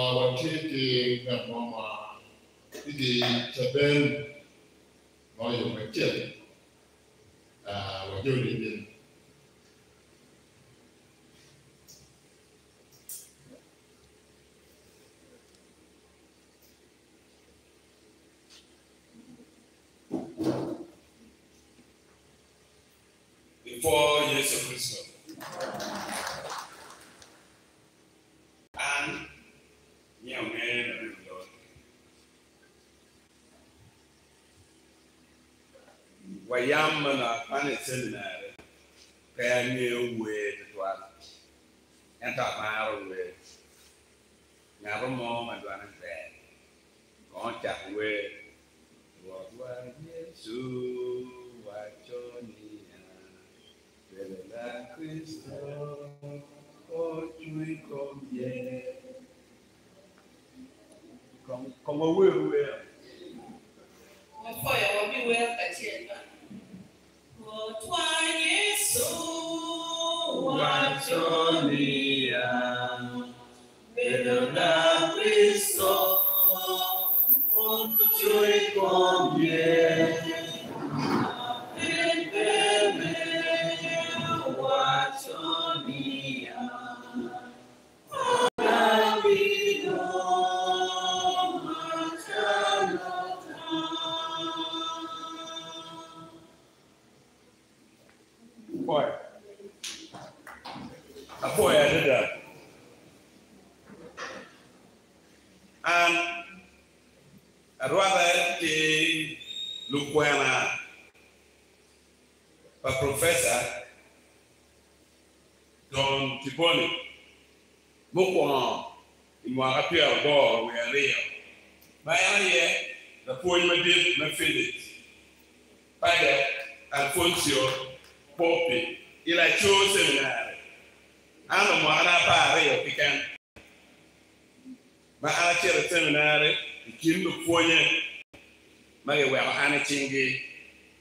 What the mama the Japan nói dùng cái chuyện và du lịch for Jesus Christ. And young man of the Lord. Wayamana Pani Seminary, Pay me way to one. Enter my way. Never more, my grand bed. Contact way. What was yes, what Johnny and Bella Christo, oh, you come here. Come away, where? Before you will be well, but yet. What was so what Johnny and Bella Christo, oh, you come here. Boy, a boy, I did that. And I'd rather look when a professor Don Tiboni Mukwan in Marapia Ball, we are real. By area, the poem did not finish. By the Alfonso Pope, il a chose seminary. I'm a Marapa, you can. My archer seminary, the king of Ponya, my well, Anna Chingy.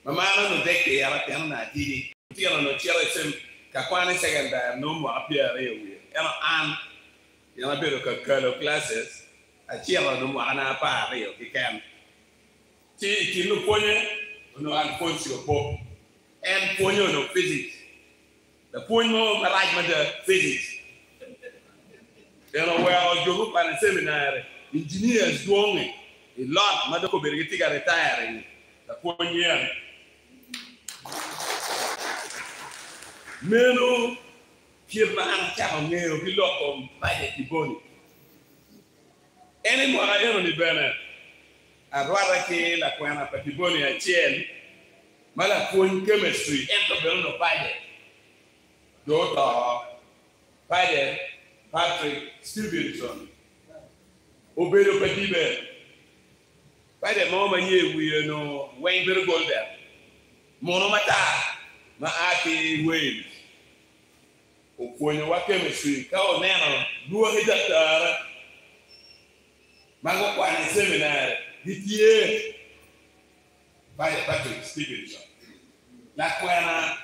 My man no decade, I am not did it. No chelsea, Capani second, no more appear railway. And you know, a bit of color classes. A chill no more Anapa, you can. King of Ponya, no Alfonso Pope. And Ponyo no physics. The Ponyo management physics. You know where you look at the seminary, engineers doing it. A lot, Madako Bergetica retiring. The Ponyo. Meno, Kirna and Chapel, we look on by the Tiboni. Any more I am on the banner. I'd rather kill a Quana Patiboni and Chien. Malakoin chemistry, enter Belno Biden. Daughter Biden, Patrick Stevenson. Obedo Petibe. By the moment here, we know Wayne Bergolder. Monomata, Maati Wales. Okoin chemistry, Kao Nano, Lua Hidata. Mango Kwan Seminary, Didier. By Patrick Stevenson. La Quana,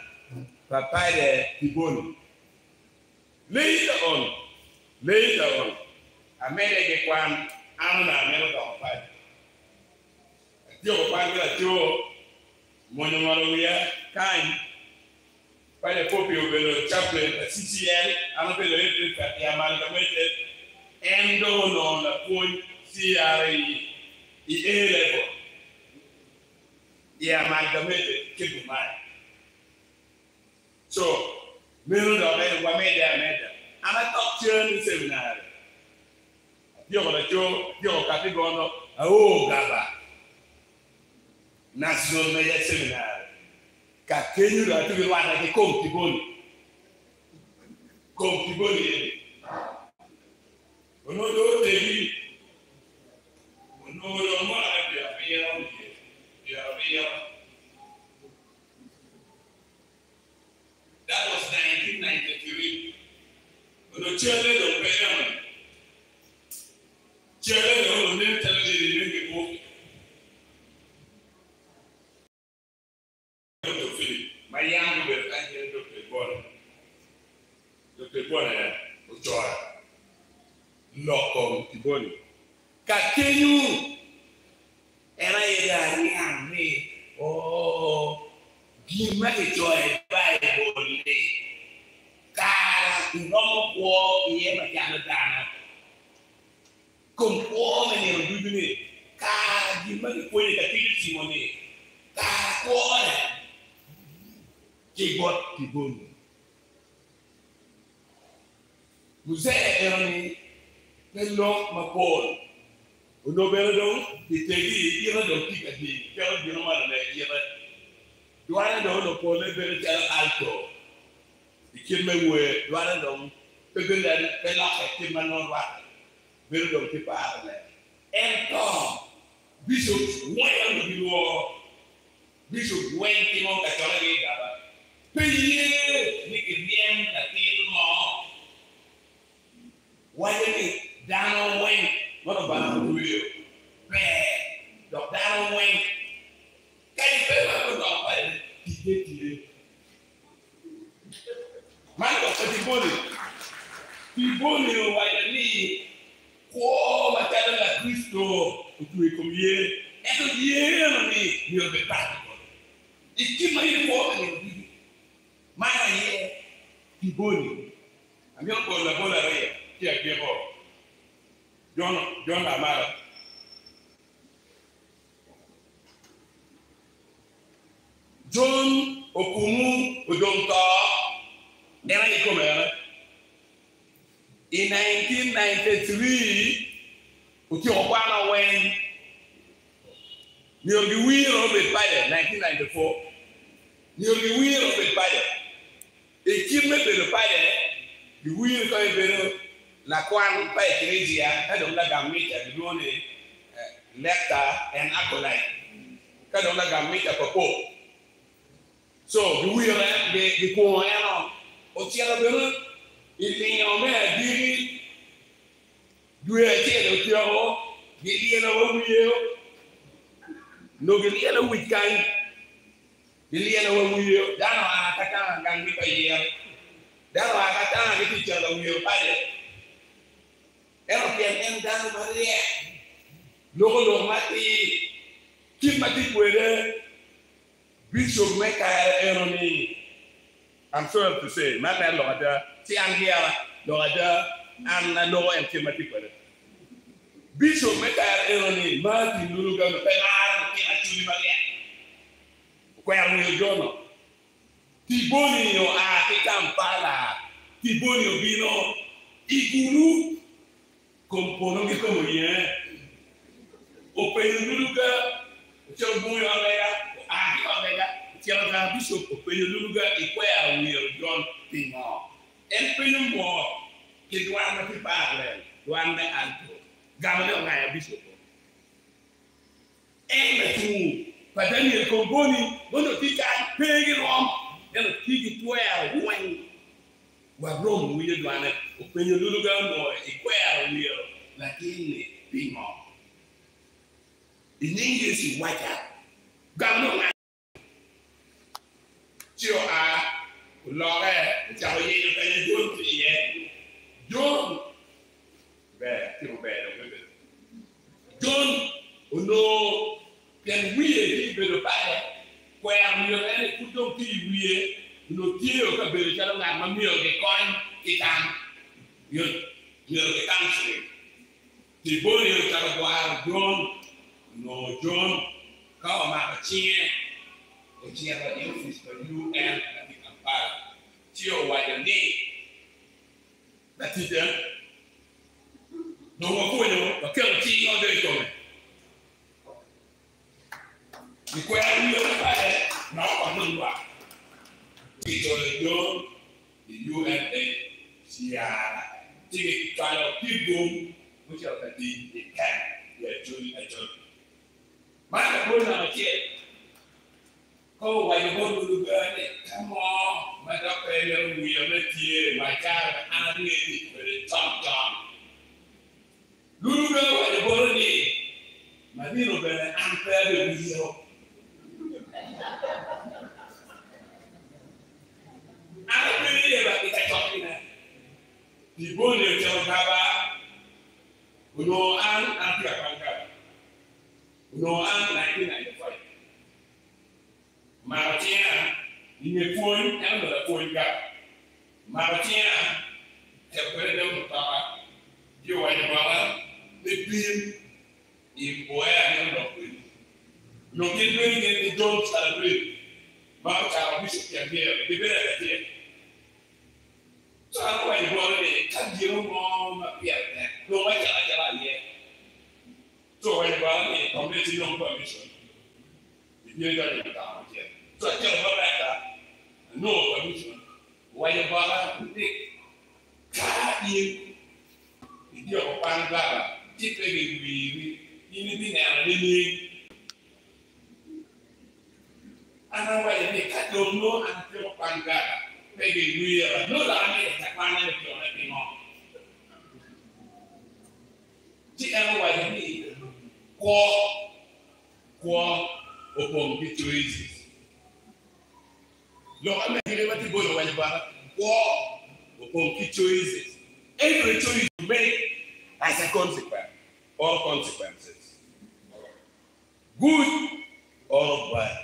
Papa de Tiboni. Later on, I made a Kwan, Anna, America of Five. Joe Pangla Joe, Monomaria, kind. By the Pope of the chaplain, the CCL, I'm a bit at the amalgamated, and on the point CRE, the A level. Yeah, amalgamated, keep in mind. So, middle of it, what made that? And I thought, journey seminary. You're going to show your category, oh, Gaba. National Media Seminary. Continue to be one like a Comtiboni. Comtiboni. No, baby. No, more. That was 1993. When the children of Benjamin, children of the name television in the book. Dr. Philip, my young girl, I hear Dr. Bonner. Dr. Bonner, Ochoa, Loco, Tiboni. Continue. And I hear, oh, give me joy, Bible. Cara, no more, Yema Canada. Come on, and you'll do it. Cara, give me the point that you see money. Cara, Kigot Kibun. Muzee erani pello mapol. Uno beredong ditegi ira dong tikati. Kalau di rumah ada ira. Duana dong lo pole beret alto. Dikin mewe duana dong pegelan pelak kimanon wa. Beredong tipar le. Ento Bishop Wayne Biluo. Bishop Wayne Timon Kacholagi Gaba. Peye Nikidien Katil Mo. Wayne Dano Wayne. What about you? Dr. Dano Wayne. Can you pay my dog? Man of Tiboni, Wayne. Oh, ma terra la Cristo, tu e comie, e tu vieni, mio bettato. E chi mai fuori? Ma è Tiboni. Abbiamo con la buona rea, chi abbiamo? John Amara. John Okumu Odonta, era di com'era? In 1993, Ukiokwana went near the wheel of the fire, 1994. Near the wheel of the fire. A kid made the fire, the wheel going better, la Kwan Pai Crazy, I don't like a meter, the only lector and acolyte. I don't like a meter for Pope. So the wheel, the Koano, Otiana. Il en met à dire, du été le tiro, il y a le wheel, no, il y a le weekend, il y a le wheel, dans la Katan, dans le pays, dans la Katan, le teacher, le wheel, pas de. Elle vient dans Maria, l'eau mati, qui m'a dit que Bishop Meka Eroni, I'm sorry to say, my landlord. Si Angiara, Lorada, and no empty. Bishop Meka Eroni, Martin Lulugan, Penal, King Maria. Where will you go? Tiboni, your African Pala, Tiboni, Bino, Igulu, Compono come here. Open Luluga, Chobuya, Omega, Tiaga Bishop, Open Luluga, Equare, will John Pingo. En peñum mo ke duana ti parle duana alto gamale on ay biso en tu padani e komboni bono ti ka pegi rom en ti ki toya wen wa rom wi duana o peñu lulu gambo e kwea wi lakini pimo iningi si wacha gamno na tio a Lore, ciao io per il giorno John beh, tiro bene John uno per wie di per fare quel mio bene tutto chi wie no tiro che per c'era una mamma mio che coin che can io che can ti vuoi io stavo guardando John come ma c'è o c'era io fisto UN Tio wajani natija no wakoyo wakati tingo de tome ni kwa hiyo pale na kwa namba kito leo the UNA sia tiki kala pibum mucha kati ikan ya juli ajo mara bona mtie ko wayo dulu gane come on my doctor we are not here my child and it very top lulu ga wayo boroni madino bene ampere video ana pele ba kita chokina di bone jo baba uno an antia panga uno an 1995 Maratia, in the phone, and the phone gap. Maratia, the president of power, you are the power, the beam, in where I am not with. No, get doing it, don't celebrate. ma cha bishop ya bia be be la tie so I know you go there can you mo ma bia no ma cha la ye so when you go there complete no permission you got it down here so I tell her that no permission when you go there ka you dio panga ti pe bi ini bi na ni ana wa ni ka do no an dio panga pe bi no la ni ta pa na ni na ni no ti ana wa ni ko opon bi choices lo ame ni ba ti bo lo wa ni ba ko opon bi choices every choice you make has a consequence or consequences, good or bad.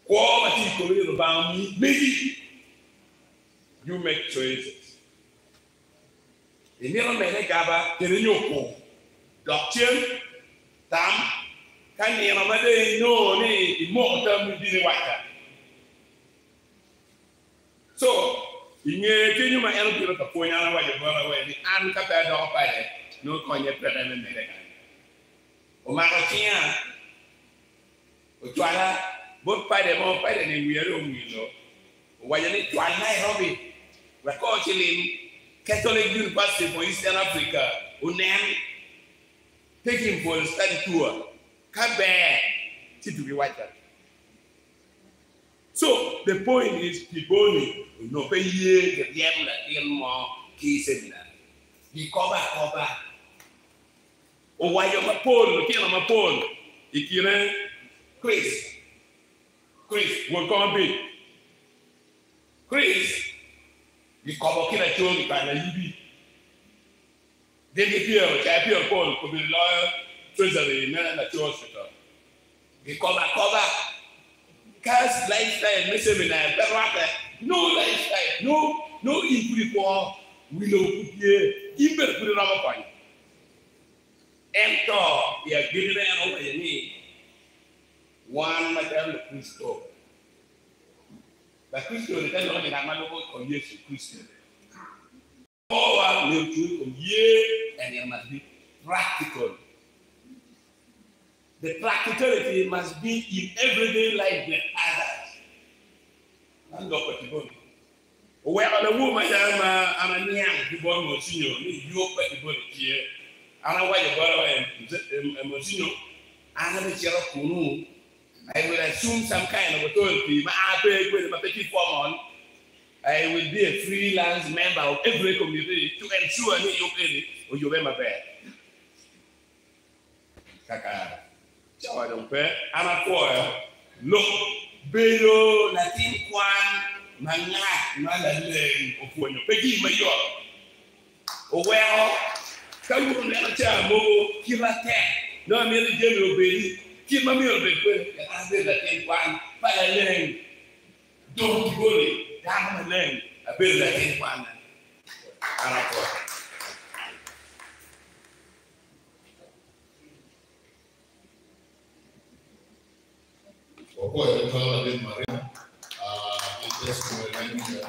Quality about me, maybe you make choices. In the name of the doctrine, tam, can you imagine no need more than the water? So, in a genuine elbow of the point, I know you're going away, and compared to by no coin yet better than the Omaratia, Utwala, both by the more fighting in we are only why you need to Nairobi, record Catholic University for Eastern Africa, Unam, taking for a study tour, come back to be whiter. So the point is, people no pay ye the yam that more cases. He cover. Oh, why you're my pole, kill my pole. If you know, Chris, will come be. Chris, you cover kill a tune by the UB. Then the peer, champion Paul, could be lawyer, treasury, man at your hospital. He cover. Cast lifestyle, seminar, no lifestyle, no input for we know even put it on a point. And talk, you are giving an over your knee. One, Madame Christo. But Christo is only a man of years to Christian. All will do ye, and it must be practical. The practicality must be in everyday life with others. And look at the body. Where the woman I'm a young people, Monsignor, you open the body here. I know why you got a Monsignor. I have a chair of Kunu. I will assume some kind of authority. I pay with a petty form. I will be a freelance member of every community to ensure you pay or you remember bad. Kaka. I don't pay. I'm a poor. Look, Bello, Latin Quan, Manga, Malayan, of when you pay my yacht. Well, come on, never tell Mo, kill a cat. No, I'm merely general baby. Kill my meal, and I said Latin Quan, Malayan. Don't worry, down my lane. I build Latin Quan. I'm a poor. Pokoknya kalau ada Maria, itu semuanya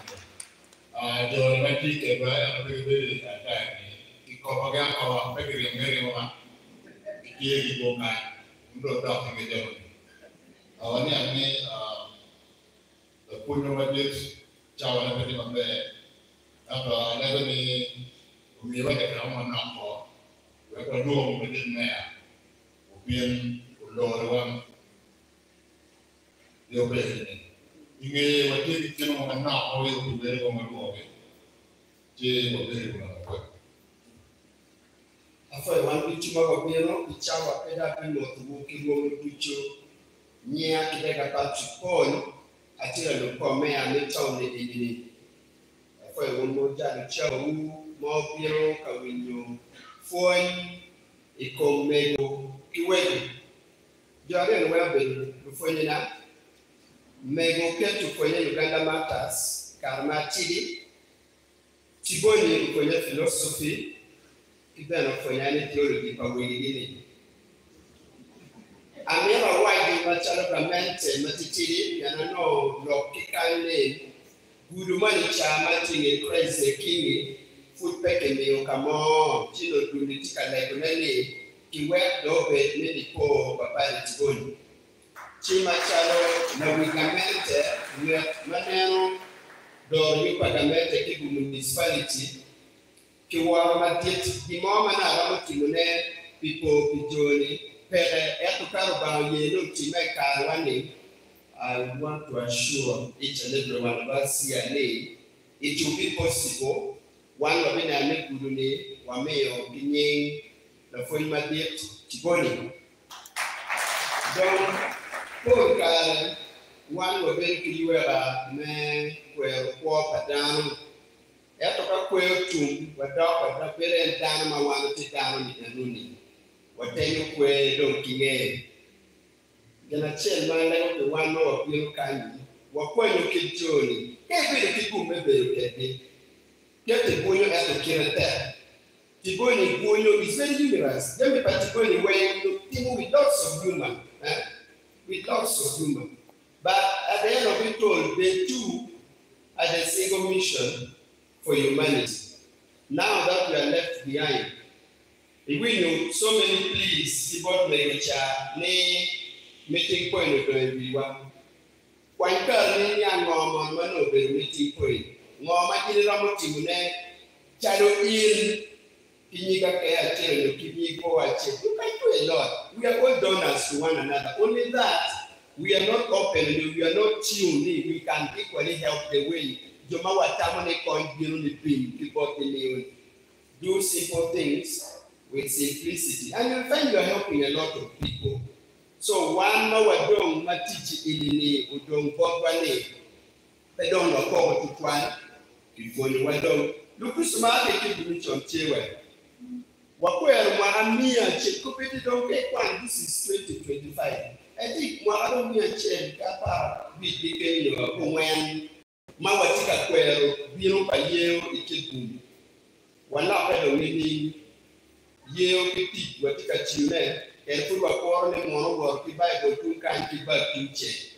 jangan nanti kebaya apa itu ada ni. Kalau bagian awak pergi yang mana, dia di bawah untuk dah pergi jauh. Awalnya ni punya wajib cawan apa di mana, apa ada ni umumnya kita orang nampak, kita dua mungkin ni, mungkin orang Yo bene. Inge wajib kita orang nak awal itu beri orang luar. Je beri orang luar. Apa yang kita cuma beri bicara pada pilihan tu kita bicu nia kita kata cipon aja lu komen ane tahu ni ini. Apa yang mau jadi tahu mau beri kawinyo phone ikomego kiwego. Jadi anu apa beri phone ni na Mego ketu kwenye Uganda Matters, Karma Chidi, Chiboni kwenye philosophy, Kibeno kwenye theology kwa wengine. Amira wadi machalo kamente matitiri yanano lokikane gudumani chama tinge crazy kingi food peke meyo kamo chino dulitika legoneni kiwe dobe nini po babali tigoni chima chalo na wikamente maneno do yupa kamente kibu municipality kiwa matieti dimoma na ramo timune pipo pijoni pere eto karo yeno time karwani. I want to assure each and every one of us here today, it will be possible. One of them I make good name, one may or being the former date, Tigoni. Don't put one of them you were man where walk down. After a queer tomb, what dog at the very down, I want to take down in the room. What then you queer don't give. Gana chen man like the one more of you can wakwa you can journey. Every the people maybe okay. Get the boy at the character. The boy is very humorous. Let me particularly when you think with lots of humor. With lots of humor. But at the end of it all, they too are the single mission for humanity. Now that we are left behind, we know so many pleas about nature, meeting point of everyone. One girl in young mom one of the meeting point. Mama in Ramotimune, Chalo in Kinika Kaya Chain, Kiniko Ache. You can do a lot. We are all donors to one another. Only that we are not open, we are not tuned in. We can equally help the way. Jomawa Tamane coin the pin, people do simple things with simplicity. And you find you are helping a lot of people. So one more don't teach in udong bogwane. They don't know how to plan. Before you went on, look who's smart they keep doing on Chewe. Wakwere Mahamia Chekopeti don't get one. This is 2025. I think Mahamia Chen Kapa became when Mawatika Quero, Bino Payo, Ikibu. One up at the meaning Yeo Petit, Watika Chile. And put a corner mono to buy the 2 country back to check.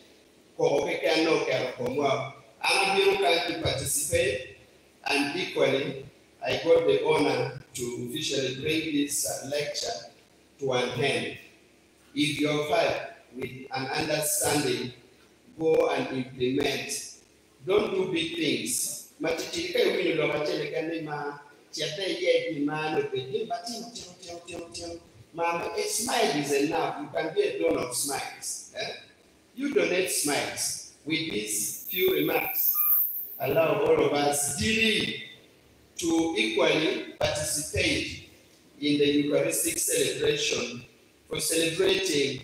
For can no care for more. I'm to participate, and equally, I got the honor to officially bring this lecture to an end. If you're fine with an understanding, go and implement. Don't do big things. Matitika will not tell a Mama, a smile is enough. You can be a donor of smiles. You donate smiles. With these few remarks, allow all of us daily to equally participate in the Eucharistic celebration for celebrating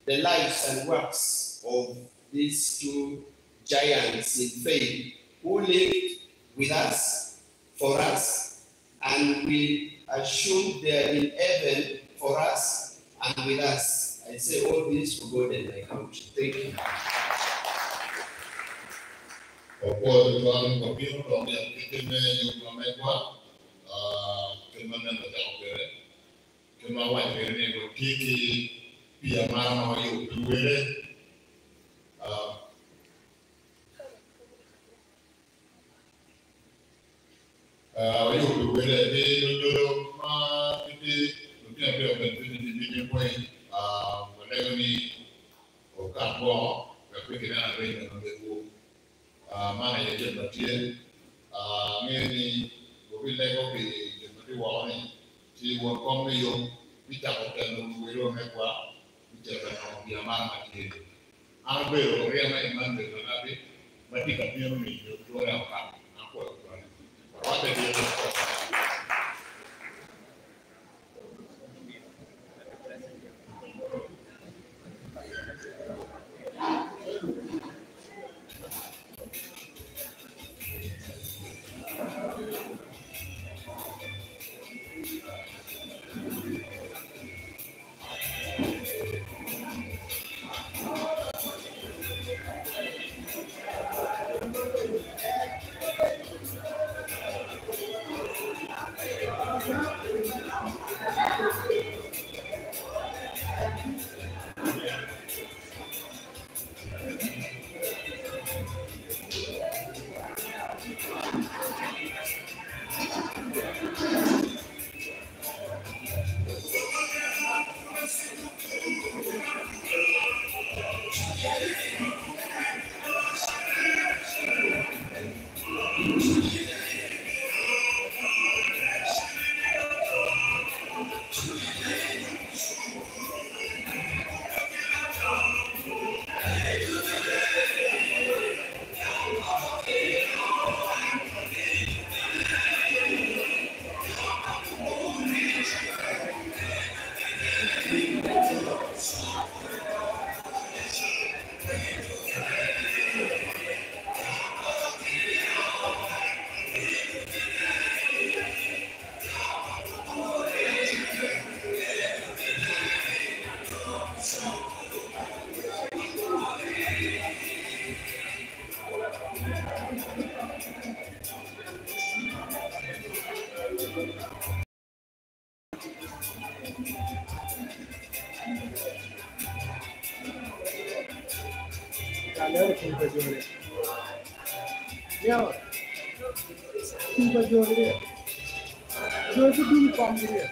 the lives and works of these two giants in faith who lived with us, for us, and we assume they are in heaven for us and with us. I say all this for God and my country. Thank you. Mana ya jembat dia, ni mobil lego di jembat wawani, si wakong ni yung bicara tentang wiro mekwa, bicara tentang dia mana dia. Ang bero orang yang iman bero nabi, berarti kami ni dua orang kan, aku orang. Apa dia? Galera com o Bajore. Yeah. Com o Bajore. Jogo do Bajore.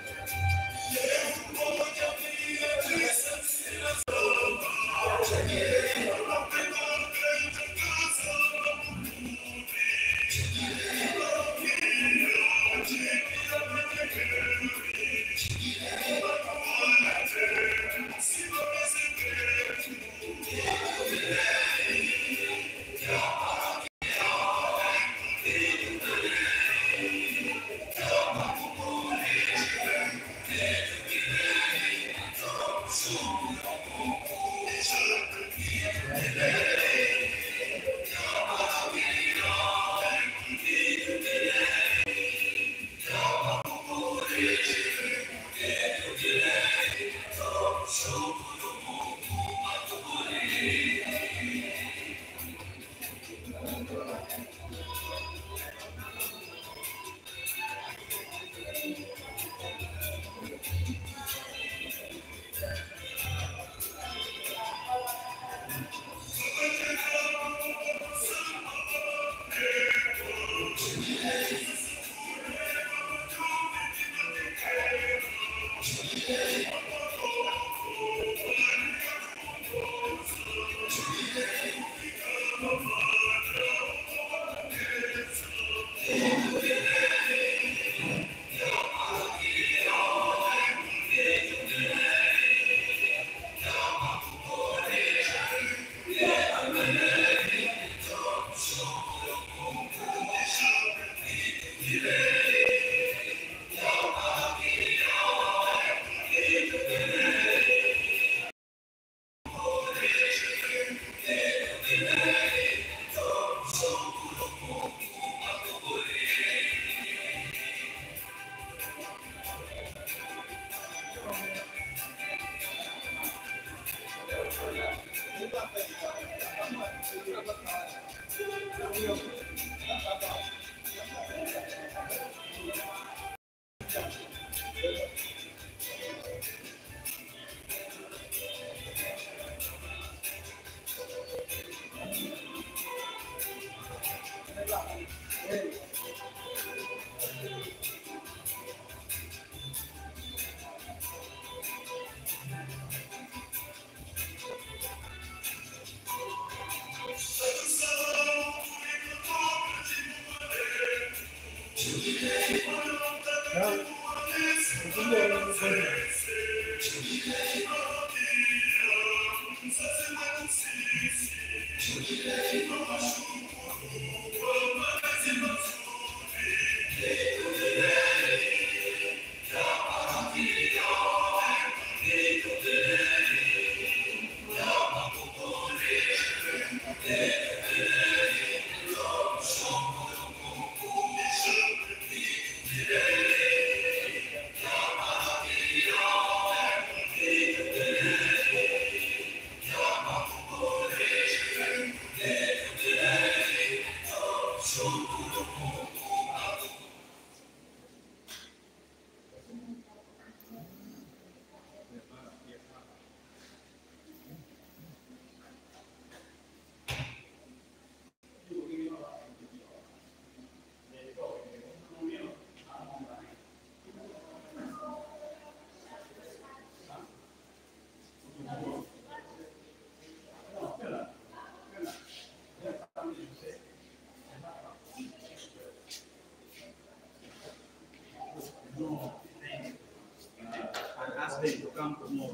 To come to more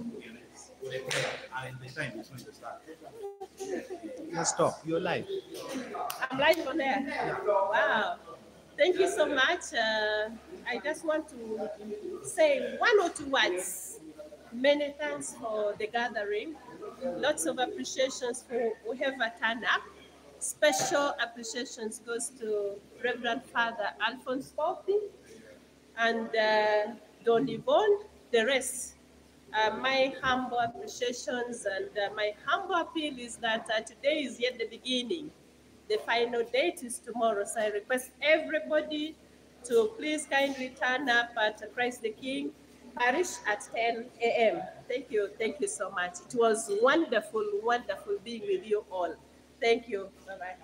with a prayer and the time is going to start. Let's stop. You're live. I'm live on there. Yeah. Wow. Thank you so much. I just want to say one or two words. Many thanks for the gathering. Lots of appreciations for whoever turned up. Special appreciations goes to Reverend Father Alphonse Poppy and Don Yvonne, the rest. My humble appreciations and my humble appeal is that today is yet the beginning. The final date is tomorrow, so I request everybody to please kindly turn up at Christ the King Parish at 10 a.m. Thank you so much. It was wonderful, wonderful being with you all. Thank you. Bye-bye.